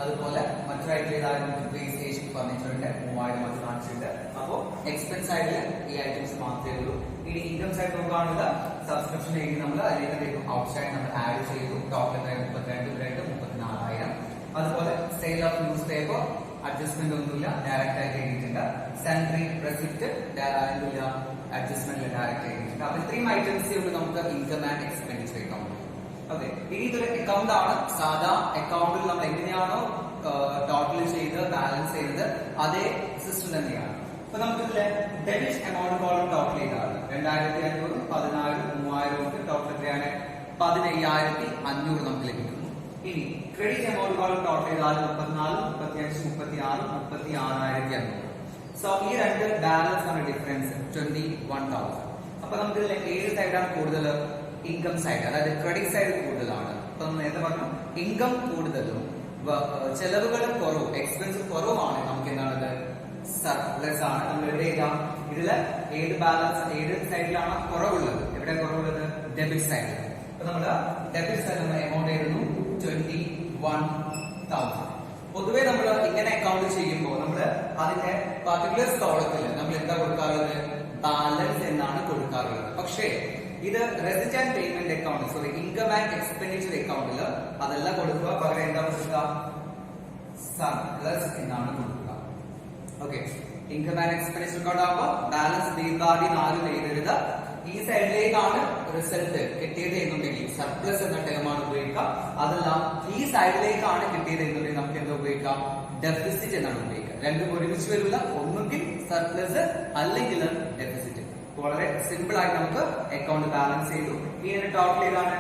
അതുപോലെ മറ്റൊരായിട്ട് ഏതായാലും ഡിപ്രീസിയേഷൻ ഫർണിച്ചറിന്റെ 3000 അത് കാണിച്ചിട്ടുണ്ട്. അപ്പോ എക്സ്പെൻസ് സൈഡിൽ ഈ ഐറ്റംസ് മാത്രമേ ഉള്ളൂ. ഇനി ഇൻകം സൈഡ് നോക്കുകയാണെങ്കിൽ സബ്സ്ക്രിപ്ഷൻ എഴുതി നമ്മൾ അതിലേക്ക് ഔട്ട്സ്റ്റാൻഡ് നമ്മൾ ആഡ് ചെയ്തു. ടോട്ടൽ 32 34,000. അതുപോലെ sale of news paper adjustment ഒന്നുമില്ല, ഡയറക്റ്റ് ആയിട്ട് എഴുതിയിട്ടുണ്ട്. സെൻട്രി റെസിപ്റ്റ് എന്തില്ല, അഡ്ജസ്റ്റ്മെന്റിൽ ഡയറക്റ്റ് എഴുതിയിട്ടുണ്ട്. അപ്പൊ ഇത്രയും ഐറ്റംസ് കൊണ്ട് നമുക്ക് income and expenditure account. Okay, ഇനി ഇതൊരു അക്കൗണ്ട് ആണ്. സാധാ അക്കൗണ്ടിൽ നമ്മൾ എങ്ങനെയാണോ ടോട്ടൽ ചെയ്ത് ബാലൻസ് ചെയ്തത് അതേ സിസ്റ്റം തന്നെയാണ്. അപ്പൊ നമുക്ക് ഇതിലെ ഡെബിറ്റ് എമൗണ്ട് കോളം ടോട്ടൽ ചെയ്താണ് 2500, 10,000, 3000 ടോട്ടൽ എത്രയാണ്? 15,500 നമുക്ക് ലഭിക്കുന്നു. ഇനി ക്രെഡിറ്റ് എമൗണ്ട് കോളം ടോട്ടൽ ചെയ്താൽ 34, 35, 36, 36,500. സോ ഈ രണ്ട് ബാലൻസ് ആണ് ഡിഫറൻസ് 21,000. അപ്പൊ നമുക്ക് ഇതിലെ ഏത് സൈഡാണ് കൂടുതൽ? ഇൻകം സൈഡ്, അതായത് ക്രെഡിറ്റ് സൈഡ് കൂടുതലാണ്. അപ്പൊ നമ്മൾ നേരത്തെ പറഞ്ഞു ഇൻകം കൂടുതലും ചെലവുകളും കുറവും, എക്സ്പെൻസ് കുറവുമാണ്. നമുക്ക് എന്താണത്? സർപ്ലസ് ആണ്. നമ്മൾ എവിടെ എഴുതാം? ഇതില് ഏത് ബാലൻസ് ഏത് സൈഡിലാണ് കുറവുള്ളത്? എവിടെ കുറവുള്ളത്? ഡെബിറ്റ് സൈഡിൽ. അപ്പൊ നമ്മള് ഡെബിറ്റ് സൈഡ് നമ്മൾ എമൗണ്ട് എഴുതുന്നു 21,000. പൊതുവെ നമ്മൾ ഇങ്ങനെ അക്കൗണ്ട് ചെയ്യുമ്പോൾ നമ്മൾ അതിന്റെ പർട്ടിക്കുലർ കോളത്തിൽ നമ്മൾ എന്താ കൊടുക്കാറുള്ളത്? ബാലൻസ് എന്നാണ് കൊടുക്കാറുള്ളത്. പക്ഷേ ഇത് receipt and payment account, sorry income and expenditure അക്കൗണ്ടിൽ അതല്ല കൊടുക്കുക. പകരം എന്താ കൊടുക്കുക? സർപ്ലസ് എന്നാണ് കൊടുക്കുക. Okay, income and expenditure account ആകുമ്പോൾ ബാലൻസ് ദീർഘാദി 4 എഴുതരുത്. ഈ സൈഡിലേക്കാണ് റിസൾട്ട് കിട്ടിയത് എന്നുണ്ടെങ്കിൽ സർപ്ലസ് എന്ന ടേമാണ് ഉപയോഗിക്കുക. അതെല്ലാം ഈ സൈഡിലേക്കാണ് കിട്ടിയത് എന്നുണ്ടെങ്കിൽ നമുക്ക് എന്താ ഉപയോഗിക്കാം? ഡെഫിസിറ്റ് എന്നാണ് ഉപയോഗിക്കുക. രണ്ടും ഒരുമിച്ച് വരില്ല. ഒന്നുകിൽ സർപ്ലസ് അല്ലെങ്കിൽ ഡെഫിസിറ്റ്. വളരെ സിമ്പിൾ ആയിട്ട് നമുക്ക് അക്കൗണ്ട് ബാലൻസ് ചെയ്തു. ഈ ടോട്ടൽ ഏതാണ്?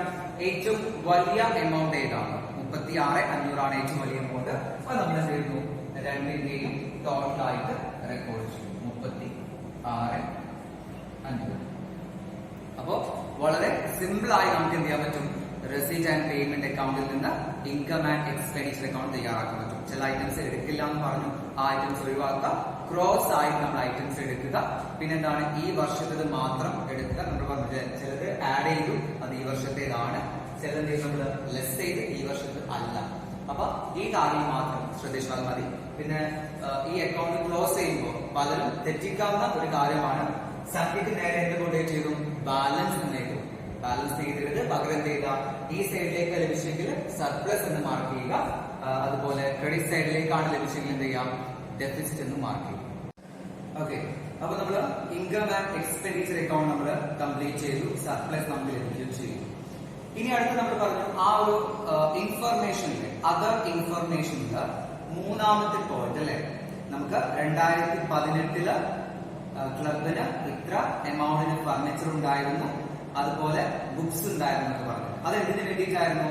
ഏറ്റവും വലിയ എമൗണ്ട് ഏതാണ്? 36,500 ആണ് ഏറ്റവും വലിയ എമൗണ്ട്. അത് നമ്മൾ എന്ത് ചെയ്യുന്നു? രണ്ടിന്റെയും ടോട്ടൽ ആയിട്ട് റെക്കോർഡ് ചെയ്യും 36,500. അപ്പോ വളരെ സിമ്പിൾ ആയി നമുക്ക് എന്ത് ചെയ്യാൻ പറ്റും? റെസീറ്റ് ആൻഡ് പേയ്മെന്റ് അക്കൗണ്ടിൽ നിന്ന് ഇൻകം ആൻഡ് എക്സ്പെൻഡിച്ചർ അക്കൗണ്ട് തയ്യാറാക്കാൻ പറ്റും. ചില ഐറ്റംസ് എടുക്കില്ല എന്ന് പറഞ്ഞു, ആ ഐറ്റംസ് ഒഴിവാക്കുക. ക്രോസ് ആയിട്ട് നമ്മൾ ഐറ്റംസ് എടുക്കുക. പിന്നെന്താണ്? ഈ വർഷത്തേത് മാത്രം എടുക്കുക. നമ്മൾ പറഞ്ഞത് ചിലത് ആഡ് ചെയ്തു, അത് ഈ വർഷത്തേതാണ്. ചിലത് നമ്മൾ ലെസ് ചെയ്ത് ഈ വർഷത്തെ അല്ല. അപ്പൊ ഈ കാര്യം മാത്രം ശ്രദ്ധിച്ചാൽ മതി. പിന്നെ ഈ അക്കൗണ്ട് ക്ലോസ് ചെയ്യുമ്പോൾ പലരും തെറ്റിക്കാവുന്ന ഒരു കാര്യമാണ്. സംഖ്യക്ക് നേരെ എന്തുകൊണ്ട് ചെയ്തു? ബാലൻസ് എന്നേക്കും. ബാലൻസ് ചെയ്തിട്ട് പകരം എന്ത് ചെയ്യുക? ഈ സൈഡിലേക്ക് ലഭിച്ചെങ്കിൽ സർപ്ലസ് എന്ന് മാർക്ക് ചെയ്യുക. അതുപോലെ ക്രെഡിറ്റ് സൈഡിലേക്കാണ് ലഭിച്ചെങ്കിൽ എന്ത് ചെയ്യാം? ഡെഫിസിറ്റ് എന്ന് മാർക്ക് ചെയ്യുക. ഓക്കെ, അപ്പൊ നമ്മൾ ഇൻകം ആൻഡ് എക്സ്പെൻഡിച്ചർ അക്കൗണ്ട് നമ്മൾ കംപ്ലീറ്റ് ചെയ്തു. സർപ്ലസ് നമുക്ക് ലഭിക്കുകയും ചെയ്തു. ഇനി അടുത്ത് നമ്മൾ പറഞ്ഞു ആ ഒരു ഇൻഫർമേഷനിലെ അതർ ഇൻഫർമേഷനില് മൂന്നാമത്തെ പോയിന്റ് അല്ലെ, നമുക്ക് 2018 ക്ലബിന് ഇത്ര എമൗണ്ടിന് ഫർണിച്ചർ ഉണ്ടായിരുന്നു, അതുപോലെ ബുക്സ് ഉണ്ടായിരുന്നു എന്ന് പറഞ്ഞു. അത് എന്തിനു വേണ്ടിയിട്ടായിരുന്നു?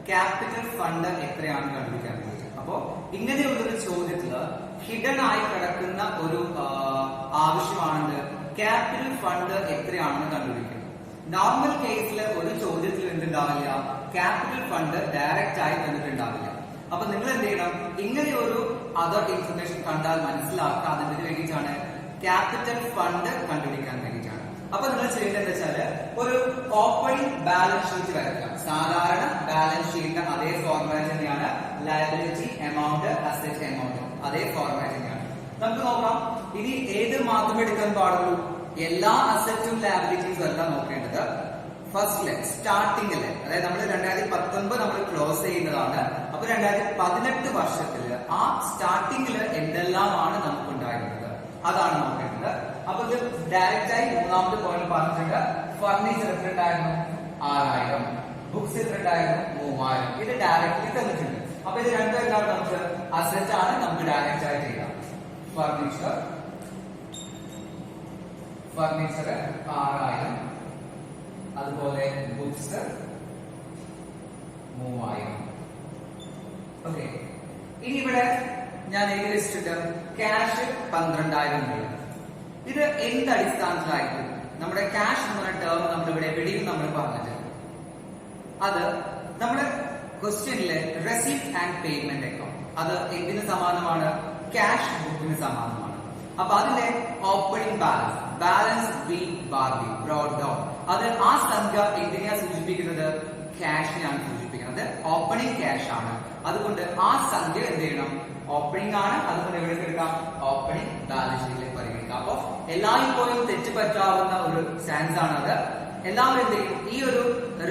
ക്യാപിറ്റൽ ഫണ്ട് എത്രയാണ് കണ്ടുപിടിക്കാൻ വേണ്ടി. അപ്പോ ഇങ്ങനെയുള്ളൊരു ചോദ്യത്തില് ഹിഡൻ ആയി കിടക്കുന്ന ഒരു ആവശ്യമാണെന്ന് ക്യാപിറ്റൽ ഫണ്ട് എത്രയാണെന്ന് കണ്ടുപിടിക്കുന്നത്. നോർമൽ കേസിൽ ഒരു ചോദ്യത്തിൽ എന്തുണ്ടാവില്ല? ക്യാപിറ്റൽ ഫണ്ട് ഡയറക്റ്റ് ആയി തന്നിട്ടുണ്ടാവില്ല. അപ്പൊ നിങ്ങൾ എന്ത് ചെയ്യണം? ഇങ്ങനെ ഒരു അതർ ഇൻഫർമേഷൻ കണ്ടാൽ മനസ്സിലാക്കുക. അതിന് വേണ്ടിയിട്ടാണ് ക്യാപിറ്റൽ ഫണ്ട് കണ്ടുപിടിക്കാൻ വേണ്ടിയിട്ടാണ്. അപ്പൊ നിങ്ങൾ ചെയ്യേണ്ടത് എന്താ വെച്ചാല് ഒരു ഓപ്പണിംഗ് ബാലൻസ് ഷീറ്റ് വരയ്ക്കുക. സാധാരണ ബാലൻസ് ഷീറ്റിന്റെ അതേ ഫോർമാറ്റ് തന്നെയാണ്. ലയബിലിറ്റി എമൗണ്ട്, അസറ്റ് എമൗണ്ട്, അതേ ഫോർമാറ്റ് തന്നെയാണ്. നമുക്ക് നോക്കാം. ഇനി ഏത് മാത്രം എടുക്കാൻ പാടുള്ളൂ? എല്ലാ അസറ്റും ലയബിലിറ്റീസും എല്ലാം നോക്കേണ്ടത് ഫസ്റ്റില് സ്റ്റാർട്ടിങ്ങില്, അതായത് നമ്മൾ 2019 നമ്മൾ ക്ലോസ് ചെയ്യുന്നതാണ്. അപ്പൊ 2018 വർഷത്തില് ആ സ്റ്റാർട്ടിങ്ങില് എന്തെല്ലാമാണ് നമുക്ക് ഉണ്ടായിരുന്നത് അതാണ് നോക്കേണ്ടത്. അപ്പൊ ഇത് ഡയറക്റ്റ് ആയി മൂന്നാമത്തെ പോയിന്റ് പറഞ്ഞിട്ടുണ്ട്. ഫർണിച്ചർ എത്ര ഉണ്ടായിരുന്നു? 6000. ബുക്സ് എത്ര ഉണ്ടായിരുന്നു? 3000. ഇത് ഡയറക്റ്റ്ലി തന്നിട്ടുണ്ട്. അപ്പൊ ഇത് രണ്ടും എന്താണ്? നമുക്ക് അസറ്റ് ആണ്, നമുക്ക് ഡയറക്റ്റ് ആയിട്ട് ചെയ്യാം. ഫർണിച്ചർ 6000, അതുപോലെ ബുക്സ് 3000. ഓക്കെ, ഇനി ഇവിടെ ഞാൻ ഏകദേശിച്ചിട്ട് ക്യാഷ് 12,000. ഇത് എന്ത് അടിസ്ഥാനത്തിലായിരിക്കും? നമ്മുടെ ക്യാഷ് എന്ന് പറഞ്ഞ ടേം നമ്മൾ ഇവിടെ എവിടെയും നമ്മൾ പറഞ്ഞിട്ടുണ്ട്. അത് നമ്മുടെ ക്വസ്റ്റ്യനിലെ റെസിപ്റ്റ് ആൻഡ് പേയ്മെന്റ് അക്കൗണ്ട്, അത് എന്തിന് സമാനമാണ്? ക്യാഷ് ബുക്കിന് സമാനമാണ്. അപ്പൊ അതിന്റെ opening balance B bar B broad down, അത് ആ സംഖ്യ എന്തിനെയാ സൂചിപ്പിക്കുന്നത്? ക്യാഷിനെയാണ് സൂചിപ്പിക്കുന്നത്. ഓപ്പണിംഗ് ക്യാഷ് ആണ്. അതുകൊണ്ട് ആ സംഖ്യ എന്ത് ചെയ്യണം? ഓപ്പണിംഗ് ആണ്. അതുകൊണ്ട് എവിടെ എടുക്കാം? ഓപ്പണിംഗ് ബാലൻസ് ഷീറ്റിലേക്ക് പരിഗണിക്കാം. അപ്പൊ എല്ലായ്പ്പോഴും തെറ്റ് പറ്റാവുന്ന ഒരു ചാൻസ് ആണ് അത്. എല്ലാവരും എന്ത് ചെയ്യും? ഈ ഒരു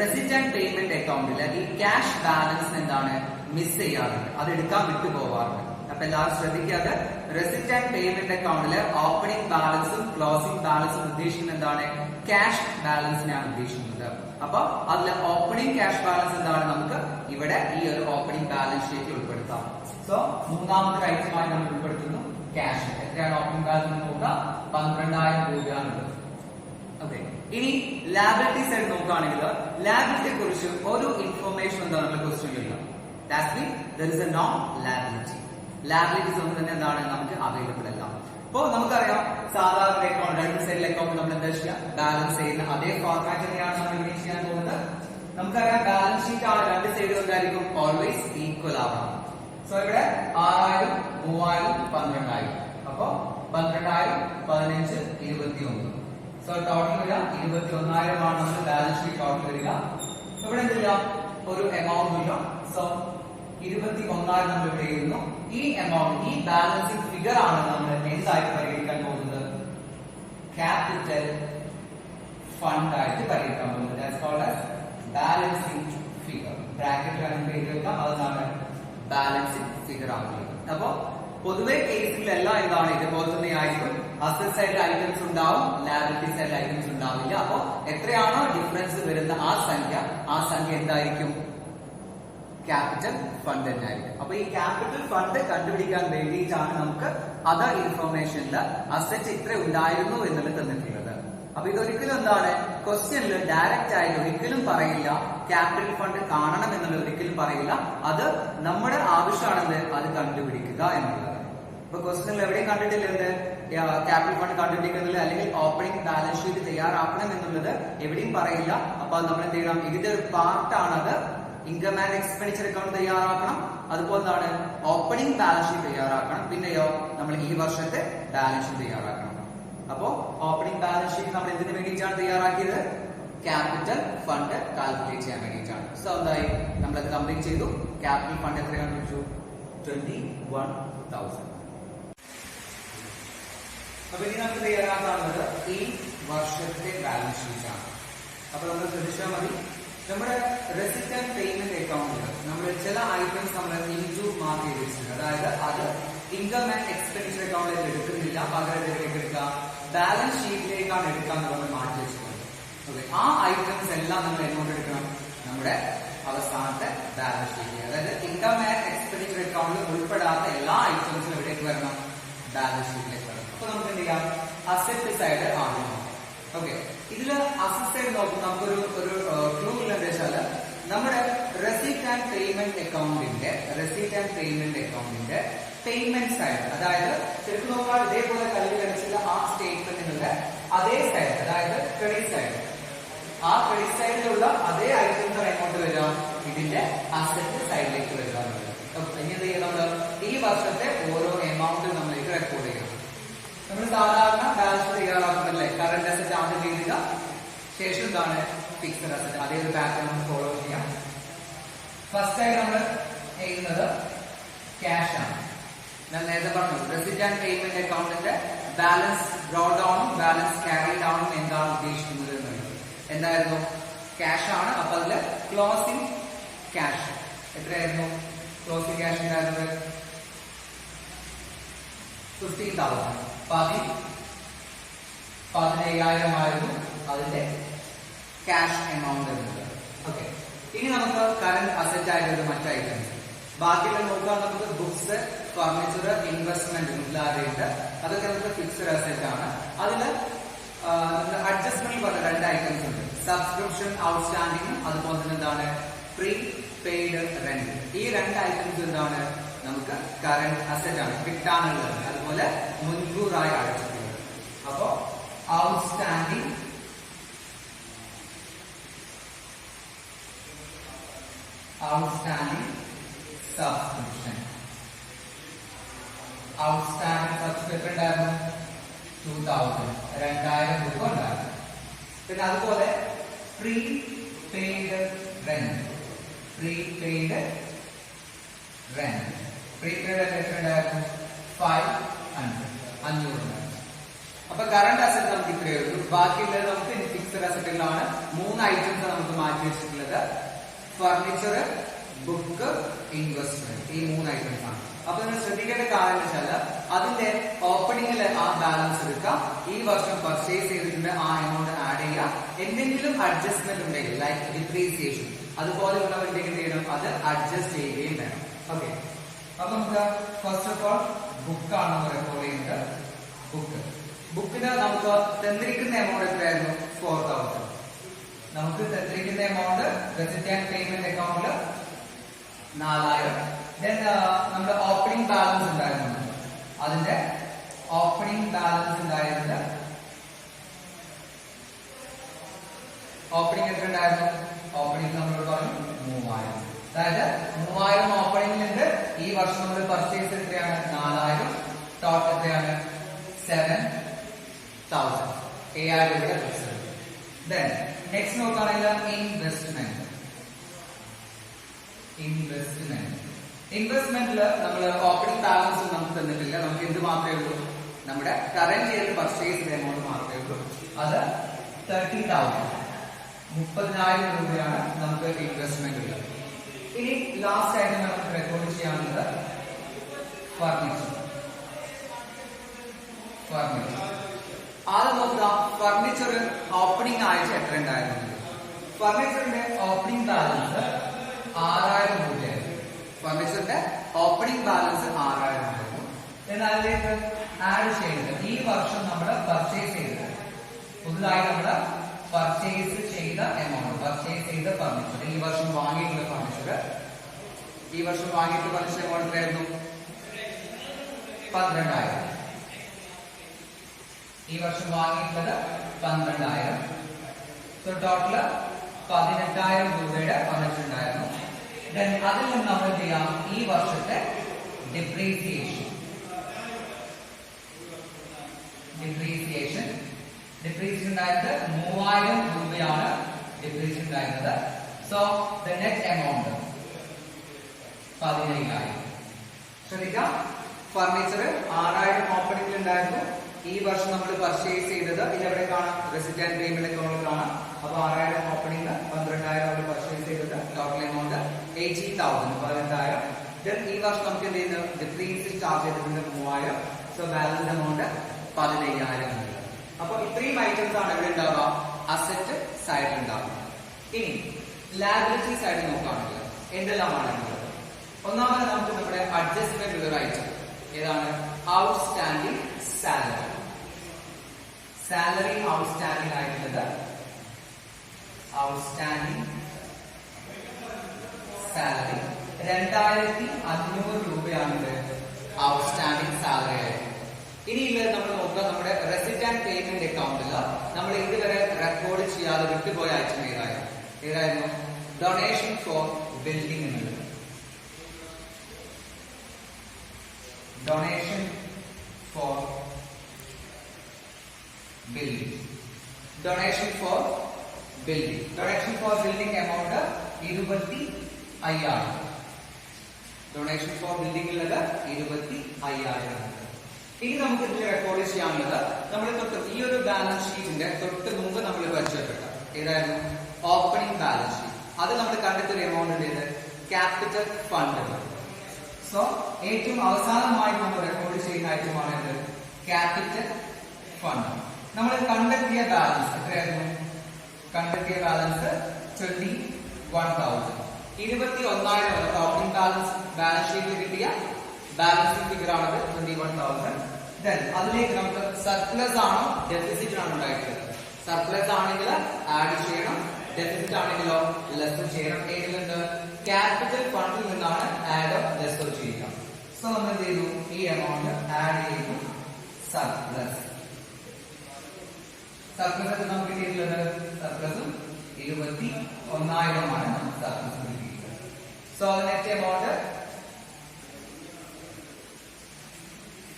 റെസിപ്റ്റ് ആൻഡ് പേയ്മെന്റ് അക്കൗണ്ടില് ഈ ക്യാഷ് ബാലൻസ് എന്താണ് മിസ് ചെയ്യാറുണ്ട്, അത് എടുക്കാൻ വിട്ടുപോകാറുണ്ട്. അപ്പൊ എല്ലാവരും ശ്രദ്ധിക്കാതെ റെസിപ്റ്റ് ആൻഡ് പേയ്മെന്റ് അക്കൗണ്ടില് ഓപ്പണിംഗ് ബാലൻസും ക്ലോസിംഗ് ബാലൻസും ഉദ്ദേശിക്കുന്നത് എന്താണ്? ക്യാഷ് ബാലൻസിനെയാണ് ഉദ്ദേശിക്കുന്നത്. അപ്പൊ അതിലെ ഓപ്പണിംഗ് ക്യാഷ് ബാലൻസ് എന്താണ്? നമുക്ക് ഇവിടെ ഈ ഒരു ഓപ്പണിംഗ് ബാലൻസ് ഷീറ്റ് ഉൾപ്പെടുത്താം. സോ മൂന്നാമത്തെ ഐറ്റമായി നമ്മൾ ഉൾപ്പെടുത്തുന്നു ക്യാഷ്. എത്രയാണ് ഓപ്പണിംഗ് ബാലൻസ് നോക്കുക? 12,000 രൂപയാണ്. ഓക്കെ, ഇനി ലാബിലിറ്റി സൈഡ് നോക്കുകയാണെങ്കിൽ ലാബിലിറ്റിയെ കുറിച്ച് ഒരു ഇൻഫർമേഷൻ എന്താണ് നമ്മുടെ ക്വസ്റ്റ്യനിലില്ല. That means there is a non liability. Liabilities ഒന്നും തന്നെ എന്താണ് നമുക്ക് അവൈലബിൾ അല്ല. ഇപ്പോ നമുക്കറിയാം സാധാരണ അക്കൗണ്ട് രണ്ട് സൈഡിലെ അക്കൗണ്ട് നമ്മൾ എന്താ ചെയ്യുക? ബാലൻസ് ചെയ്യുന്ന അതേ ഫോർമാറ്റ് തന്നെയാണ് നമ്മൾ ഇവിടെ ചെയ്യാൻ പോകുന്നത്. നമുക്കറിയാം ബാലൻസ് ഷീറ്റ് ആണ്, രണ്ട് സൈഡും എന്തായിരിക്കും? ഓൾവേസ് ഈക്വൽ ആവണം. സോ ഇവിടെ 6000, 3000, 12,000. അപ്പൊ 12,000, 15, 21. സോ ടോട്ടൽ വരിക 21,000 ആണ് നമ്മുടെ ബാലൻസ് ഷീറ്റ് ടോട്ടൽ വരിക. ഇവിടെ എന്തില്ല? ഒരു എമൗണ്ട് ഇല്ല. സോ 21,000 നമ്മൾ ഇവിടെ എഴുതുന്നു. ഈ എമൗണ്ട്, ഈ ബാലൻസിംഗ് ഫിഗർ ആണ് നമ്മൾ എന്തായിട്ട് പരിഗണിക്കാൻ പോകുന്നത്? ക്യാപിറ്റൽ ഫണ്ട് ആയിട്ട് പരിഗണിക്കാൻ പോകുന്നത്. That's called as balancing figure. ബ്രാക്കറ്റിലാണ് എഴുതി വെക്കാം. അതാണ് ബാലൻസിംഗ് ഫിഗർ ആകുന്നത്. അപ്പൊ പൊതുവെ കേസുകളിലെല്ലാം എന്താണ് ഇതുപോലെ തന്നെ ആയിരിക്കും. അസറ്റ് സൈഡ് ഐറ്റംസ് ഉണ്ടാവും, ലയബിലിറ്റി സൈഡ് ഐറ്റംസ് ഉണ്ടാവില്ല. അപ്പൊ എത്രയാണോ ഡിഫറൻസ് വരുന്ന ആ സംഖ്യ എന്തായിരിക്കും? ക്യാപിറ്റൽ ഫണ്ട് തന്നെയായിരിക്കും. അപ്പൊ ഈ ക്യാപിറ്റൽ ഫണ്ട് കണ്ടുപിടിക്കാൻ വേണ്ടിയിട്ടാണ് നമുക്ക് അതർ ഇൻഫർമേഷനിൽ അസറ്റ് ഇത്ര ഉണ്ടായിരുന്നു എന്നുള്ളത് തന്നിട്ടുള്ളത്. അപ്പൊ ഇതൊരിക്കലും എന്താണ് ക്വസ്റ്റ്യനിൽ ഡയറക്റ്റ് ആയിട്ട് ഒരിക്കലും പറയില്ല ക്യാപിറ്റൽ ഫണ്ട് കാണണം എന്നുള്ളത് ഒരിക്കലും പറയില്ല. അത് നമ്മുടെ ആവശ്യമാണെന്ന് അത് കണ്ടുപിടിക്കുക എന്നുള്ളത്. ഇപ്പൊ ക്വസ്റ്റ്യനിൽ എവിടെയും കണ്ടിട്ടില്ല എന്ത് ക്യാപിറ്റൽ ഫണ്ട് കണ്ടുപിടിക്കുന്നില്ല, അല്ലെങ്കിൽ ഓപ്പണിംഗ് ബാലൻസ് ഷീറ്റ് തയ്യാറാക്കണം എന്നുള്ളത് എവിടെയും പറയില്ല. അപ്പൊ നമ്മൾ എന്ത് ചെയ്യണം? ഇതിന്റെ ഒരു പാർട്ടാണത്. ഇൻകം ആൻഡ് എക്സ്പെൻഡിച്ചർ അക്കൗണ്ട് തയ്യാറാക്കണം, അതുപോലെ ഓപ്പണിംഗ് ബാലൻസ് ഷീറ്റ് തയ്യാറാക്കണം, പിന്നെയോ നമ്മൾ ഈ വർഷത്തെ ബാലൻസ് ഷീറ്റ് തയ്യാറാക്കണം. അപ്പോ ഓപ്പണിംഗ് ബാലൻസ് ഷീറ്റ് നമ്മൾ എന്തിനു വേണ്ടിയിട്ടാണ് തയ്യാറാക്കിയത്? ക്യാപിറ്റൽ ഫണ്ട് കാൽക്കുലേറ്റ് ചെയ്യാൻ വേണ്ടിയിട്ടാണ്. സോ എന്തായി? നമ്മളത് കംപ്ലീറ്റ് ചെയ്തു. ക്യാപിറ്റൽ ഫണ്ട് എത്ര കണ്ടുപിടിച്ചു? 21,000. അപ്പൊ ഇനി നമുക്ക് തയ്യാറാക്കാനുള്ളത് ഈ വർഷത്തെ ബാലൻസ് ഷീറ്റ് ആണ്. അപ്പൊ നമ്മൾ ശ്രദ്ധിച്ചാൽ മതി, നമ്മുടെ റെസിപ്റ്റ് ആൻഡ് പേയ്മെന്റ് അക്കൗണ്ടിൽ നമ്മൾ ചില ഐറ്റംസ് നമ്മൾ ഇൻടു മാർക്ക് ചെയ്ത് വെച്ചിട്ടുണ്ട്. അതായത് അത് ഇൻകം ആൻഡ് എക്സ്പെൻഡിച്ചർ അക്കൗണ്ടിലേക്ക് എടുക്കുന്നില്ല, പകരം ഇതിലേക്ക് എടുക്കാം ബാലൻസ് ഷീറ്റിലേക്കാണ് എടുക്കാൻ നമ്മൾ മാറ്റി വെച്ചിട്ടുണ്ട്. ഓക്കെ, ആ ഐറ്റംസ് എല്ലാം നമ്മൾ എങ്ങോട്ട് എടുക്കണം? നമ്മുടെ അവസാനത്തെ ബാലൻസ് ഷീറ്റ്. അതായത് ഇൻകം ആൻഡ് എക്സ്പെൻഡിച്ചർ അക്കൗണ്ടിൽ ഉൾപ്പെടാത്ത എല്ലാ ഐറ്റംസും എവിടേക്ക് വരണം? ബാലൻസ് ഷീറ്റിലേക്ക് വരണം. അപ്പൊ നമുക്ക് എന്ത് ചെയ്യാം? അസറ്റ് സൈഡ് ആദ്യം നോക്കാം. ഓക്കെ, ഇതില് അസറ്റ് സൈഡ് നോക്കുമ്പോൾ നമുക്കൊരു ക്ലൂ എന്താ വെച്ചാല് നമ്മുടെ റെസിപ്റ്റ് ആൻഡ് പേയ്മെന്റ് അക്കൗണ്ടിന്റെ പേയ്മെന്റ് സൈഡ്, അതായത് ശരിക്കും നോക്കാൻ ഇതേപോലെ കല്ല് കളിച്ചുള്ള ആ സ്റ്റേറ്റ്മെന്റിനുള്ള അതേ സൈഡ്, അതായത് ക്രെഡിറ്റ് സൈഡ്, ആ ക്രെഡിറ്റ് സൈഡിലുള്ള അതേ ഐറ്റംസ് എങ്ങോട്ട് വരിക? ഇതിന്റെ അസറ്റ് സൈഡിലേക്ക് വരിക എന്നുള്ളത്. ഇനി എന്ത് ചെയ്യണം? ഈ വർഷത്തെ ഓരോ എമൗണ്ട് നമ്മളിലേക്ക് റെക്കോർഡ് ചെയ്യണം. നമ്മൾ സാധാരണ ബാലൻസ് തയ്യാറാക്കുന്നല്ലേ കറന്റ് അസറ്റ് ആദ്യം എഴുതുക, ശേഷം എന്താണ് ഫിക്സഡ് അസറ്റ്. അതേ ഒരു പാറ്റേൺ ഫോളോ ചെയ്യാം. ഫസ്റ്റ് ആയി നമ്മൾ എഴുതുന്നത് ക്യാഷ് ആണ്. ഞാൻ നേരത്തെ പറഞ്ഞു റെസിപ്റ്റ് ആൻഡ് പേയ്മെന്റ് അക്കൗണ്ടിന്റെ ബാലൻസ് ഡ്രോ ഡൗണും ബാലൻസ് ക്യാരി ഡൗണും എന്താണ് ഉദ്ദേശിക്കുന്നത് എന്നുള്ളത്. എന്തായിരുന്നു? ക്യാഷ് ആണ്. അപ്പൊ അതില് ക്ലോസിംഗ് ക്യാഷ് എത്രയായിരുന്നു? ക്ലോസിംഗ് ക്യാഷ് ഉണ്ടായിരുന്നത് 15,000. 15,000 ആയിരുന്നു അതിന്റെ ക്യാഷ് എമൗണ്ട് എന്നത്. ഓക്കെ, ഇനി നമുക്ക് കറന്റ് അസറ്റ് ആയിട്ട് മറ്റു ഐറ്റംസ് ബാക്കിയുള്ള നോക്കാൻ നമുക്ക് ബുക്സ്, ഫർണിച്ചർ, ഇൻവെസ്റ്റ്മെന്റ് മുതലായവയുണ്ട്. അതൊക്കെ നമുക്ക് ഫിക്സഡ് അസറ്റ് ആണ്. അതില് അഡ്ജസ്റ്റ്മെന്റ് പറഞ്ഞ രണ്ട് ഐറ്റംസ് ഉണ്ട്. സബ്സ്ക്രിപ്ഷൻ ഔട്ട്സ്റ്റാൻഡിങ്ങും അതുപോലെ തന്നെ എന്താണ് പ്രീ പെയ്ഡ് റെന്റ്. ഈ രണ്ട് ഐറ്റംസ് എന്താണ് നമുക്ക് കറന്റ് അസറ്റ് ആണ്, കിട്ടാനുള്ളത്. അതുപോലെ മുൻകൂറായി അടച്ചിട്ടുള്ളത്. അപ്പോ ഔട്ട്സ്റ്റാൻഡിങ്, സബ്സ്ക്രിപ്ഷൻ. ഔട്ട്സ്റ്റാൻഡിങ് സബ്സ്ക്രിപ്ഷൻ ഉണ്ടായിരുന്നു 2000, 2000 രൂപ ഉണ്ടായിരുന്നു. പിന്നെ അതുപോലെ പ്രീ പെയ്ഡ് റെന്റ്. പ്രീപെയ്ഡ് എത്ര ഉണ്ടായിരുന്നു? 500. അപ്പൊ കറന്റ് അസറ്റ് നമുക്ക് ഇത്രയേ ഉള്ളൂ. ബാക്കിയുള്ളത് നമുക്ക് ഫിക്സഡ് അസറ്റുകളാണ്. 3 ഐറ്റംസ് നമുക്ക് മാറ്റി വെച്ചിട്ടുള്ളത്. Furniture, book, investment. ഈ 3 ഐറ്റംസ് ആണ്. അപ്പൊ നിങ്ങൾ ശ്രദ്ധിക്കേണ്ട കാര്യം എന്ന് വെച്ചാൽ അതിന്റെ ഓപ്പണിംഗിൽ ആ ബാലൻസ് എടുക്കാം. ഈ വർഷം പർച്ചേസ് ചെയ്തിട്ടുണ്ട്, ആ എമൗണ്ട് ആഡ് ചെയ്യാം. എന്തെങ്കിലും അഡ്ജസ്റ്റ്മെന്റ് ഉണ്ടെങ്കിൽ ലൈക്ക് ഡിപ്രീസിയേഷൻ അതുപോലെയുള്ളവരുണ്ടെങ്കിൽ ചെയ്യണം, അത് അഡ്ജസ്റ്റ് ചെയ്യുകയും വേണം. ഓക്കെ, അപ്പൊ നമുക്ക് ഫസ്റ്റ് ഓഫ് ഓൾ ബുക്കാണ് റെക്കോർഡ് ചെയ്യുന്നത്. ബുക്കിന് നമുക്ക് തന്നിരിക്കുന്ന എമൗണ്ട് എത്രയായിരുന്നു? 4,000. നമുക്ക് തന്നിരിക്കുന്ന എമൗണ്ട് റെസിപ്റ്റ് ആൻഡ് പേയ്മെന്റ് അക്കൗണ്ടില് 4,000. നമ്മുടെ ഓപ്പണിംഗ് ബാലൻസ് ഉണ്ടായിരുന്നു. അതിന്റെ ഓപ്പണിംഗ് ബാലൻസ് ഉണ്ടായിരുന്നത് ഓപ്പണിംഗ് എത്ര ഉണ്ടായിരുന്നു? ഓപ്പണിംഗ് നമ്മൾ പറഞ്ഞു 3,000. അതായത് 3,000 ഓപ്പണിംഗിലുണ്ട്. ഈ വർഷം നമ്മൾ പർച്ചേസ് എത്രയാണ്? 4,000. ടോട്ടൽ എത്രയാണ്? 7,000. 7,000 രൂപയുടെ ഫിക്സഡ്. നെക്സ്റ്റ് നോക്കുകയാണെങ്കിൽ ഇൻവെസ്റ്റ്മെന്റില് നമ്മൾ ഓപ്പണിംഗ് ബാലൻസ് നമുക്ക് തന്നിട്ടില്ല. നമുക്ക് എന്ത് മാത്രമേ ഉള്ളൂ? നമ്മുടെ കറന്റ് ഇയറിൽ പർച്ചേസ് ചെയ്ത എമൗണ്ട് മാത്രമേ ഉള്ളൂ. അത് 30,000, 30,000 രൂപയാണ് നമുക്ക് ഇൻവെസ്റ്റ്മെന്റ് ഉള്ളത്. ഇനി ലാസ്റ്റ് ആയിട്ട് നമുക്ക് റെക്കോർഡ് ചെയ്യാനുള്ളത് ഫർണിച്ചർ. ആദ്യം നോക്കാം ഫർണിച്ചർ ഓപ്പണിംഗ് ആഴ്ച എത്ര ഉണ്ടായിരുന്നു? ഫർണിച്ചറിന്റെ ഓപ്പണിംഗ് ബാലൻസ് 6,000 രൂപയായിരുന്നു. ഫർണിച്ചറിന്റെ ഓപ്പണിംഗ് ബാലൻസ് 6,000 ആയിരുന്നു. എന്നാൽ അതിലേക്ക് ആഡ് ചെയ്യുന്നത് ഈ വർഷം നമ്മൾ പർച്ചേസ് ചെയ്തത്, പുതുതായി നമ്മൾ പർച്ചേസ് ചെയ്ത എമൗണ്ട്, പർച്ചേസ് ചെയ്ത ഫർണിച്ചർ, ഈ വർഷം വാങ്ങിയിട്ടുള്ള ഫർണിച്ചർ എമൗണ്ട് എത്രയായിരുന്നു? 12,000. ഈ വർഷം വാങ്ങിയിട്ടുള്ളത് 12,000. ടോട്ടല് 18,000 രൂപയുടെ ഫർണിച്ചർ ഉണ്ടായിരുന്നു. അതിൽ നിന്ന് നമ്മൾ എന്ത് ചെയ്യാം? ഈ വർഷത്തെ ഡിപ്രീസിയേഷൻ ഉണ്ടായത് 3,000 രൂപയാണ് ഡിപ്രീസിയേഷൻ ഉണ്ടായിരുന്നത്. So the net amount 15,000. ശ്രദ്ധിക്കാം, ഫർണിച്ചർ 6,000 ഓപ്പണിംഗിൽ ഉണ്ടായിരുന്നു. ഈ വർഷം നമ്മൾ പർച്ചേസ് ചെയ്തത് ഇതെവിടെ കാണാം? റെസിപ്റ്റ് ആൻഡ് പേയ്മെന്റ് അക്കൗണ്ടിൽ കാണാം. അപ്പൊ 6,000 ഓപ്പണിംഗ്, 12,000 അവിടെ പർച്ചേസ് ചെയ്തത്. Total amount 18,000, 18,000. ഈ വർഷം നമുക്ക് എന്ത് ചെയ്യുന്നു? ഡിപ്രീസിയേഷൻ ചാർജ് ചെയ്തിട്ടുണ്ട് 3,000. So balance amount 15,000. അപ്പൊ ഇത്രയും ഐറ്റംസ് ആണ് ഇവിടെ ഉണ്ടാവുക, അസറ്റ് സൈഡിൽ ഉണ്ടാവുക. ഇനി ലാബിലിറ്റി സൈഡ് നോക്കുകയാണെങ്കിൽ എന്തെല്ലാമാണ് ഉള്ളത്? ഒന്നാമത് നമുക്ക് നമ്മുടെ അഡ്ജസ്റ്റ്മെന്റ് ഉള്ള ഐറ്റം ഏതാണ്? ഔട്ട്സ്റ്റാൻഡിങ് സാലറി ഔട്ട്സ്റ്റാൻഡിങ് ആയിട്ടുള്ളത് ഔട്ട്സ്റ്റാൻഡിങ് സാലറി 2,500 രൂപയാണ് ഔട്ട്സ്റ്റാൻഡിങ് സാലറി ആയിട്ട്. ഇനിയുള്ളത് നമ്മൾ നോക്കുക, നമ്മുടെ റെസിപ്റ്റ് ആൻഡ് പേയ്മെന്റ് അക്കൗണ്ടിൽ നമ്മൾ ഇതുവരെ റെക്കോർഡ് ചെയ്യാതെ വിട്ടുപോയ ഐറ്റം ഏതായിരുന്നു? ഡൊണേഷൻ ഫോർ ബിൽഡിംഗ് എന്നുള്ളത്. Donation four building. Donation for building. Donation for building amount 25,000. Donation for building ഉള്ളത് 25,000. ഇനി നമുക്ക് ഇതിൽ റെക്കോർഡ് ചെയ്യാനുള്ളത് നമ്മൾ ഈ ഒരു ബാലൻസ് ഷീറ്റിന്റെ തൊട്ട് മുമ്പ് നമ്മൾ പരിചയപ്പെട്ട ഏതായിരുന്നു ഓപ്പണിംഗ് ബാലൻസ് ഷീറ്റ്. അത് നമ്മൾ കണ്ടെത്തിയ എമൗണ്ട് ഉണ്ട് ക്യാപിറ്റൽ ഫണ്ട്. സോ ഏറ്റവും അവസാനമായി നമ്മൾ റെക്കോർഡ് ചെയ്യുന്ന ഐറ്റമാണ് എന്ത് ക്യാപിറ്റൽ ഫണ്ട്. നമ്മൾ കണ്ടെത്തിയ ബാലൻസ് എത്രയായിരുന്നു? കണ്ടെത്തിയ ബാലൻസ് 21,000. 21,000 ഓപ്പണിംഗ് ബാലൻസ് ഷീറ്റിൽ കിട്ടിയ ബാലൻസിംഗ് ഫിഗർ ആണത് 21,000. ദെൻ അതിലേക്ക് നമുക്ക് സർപ്ലസ് ആണോ ഡെഫിസിറ്റ് ആണോ ഉണ്ടായിട്ടുള്ളത്? സർപ്ലസ് ആണെങ്കിൽ ആഡ് ചെയ്യണം, ഡെഫിസിറ്റ് ആണെങ്കിലോ ലെസ് ചെയ്യണം. ഏതിലുണ്ട്? ക്യാപിറ്റൽ ഫണ്ടിൽ നിന്നാണ് ആഡ് ലെസ് ചെയ്യുക. സോ നമ്മൾ എന്ത് ചെയ്തു? ഈ എമൗണ്ട് ആഡ് ചെയ്തു സർപ്ലസ്. സർപ്ലസ് നമുക്ക് കിട്ടിയിട്ടുള്ളത് സർപ്ലസും 21,000 ആണ് സർപ്ലസ് കിട്ടിയിട്ടുള്ളത്. So net amount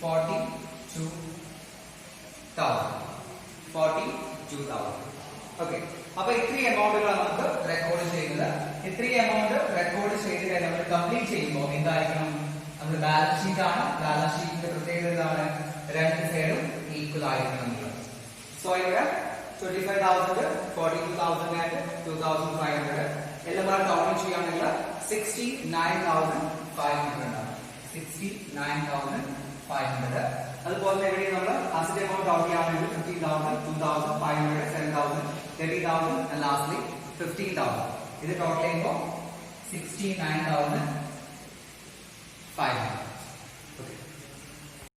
42,000. ഓക്കെ, അപ്പൊ ഇത്രയും എമൗണ്ടുകളാണ് നമുക്ക് റെക്കോർഡ് ചെയ്യുന്നത്. ഇത്രയും എമൗണ്ട് റെക്കോർഡ് ചെയ്ത് നമ്മൾ കംപ്ലീറ്റ് ചെയ്യുമ്പോൾ എന്തായിരിക്കണം? നമ്മൾ ബാലൻസ് ഷീറ്റ് ആണ്. ബാലൻസ് ഷീറ്റിന്റെ പ്രത്യേകത എന്താണ്? രണ്ട് സൈഡും ഈക്വൽ ആയിരിക്കണം എന്നുള്ളത്. സോ ഇവിടെ 25,000, 42,000 ആൻഡ് 2,500 എല്ലാം കൂടെ കൗണ്ട് ചെയ്യുകയാണെങ്കിൽ 69,500 ആണ്. 69,500. അതുപോലെ തന്നെ ഇവിടെ നമ്മൾ അസറ്റ് എമൗണ്ട് കൗണ്ട് ചെയ്യുകയാണെങ്കിൽ 15,000, 2,500, 7,000, 30,000 and lastly 15,000. ഇത് ടോട്ടൽ ചെയ്യുമ്പോൾ 69,500. ഓക്കെ.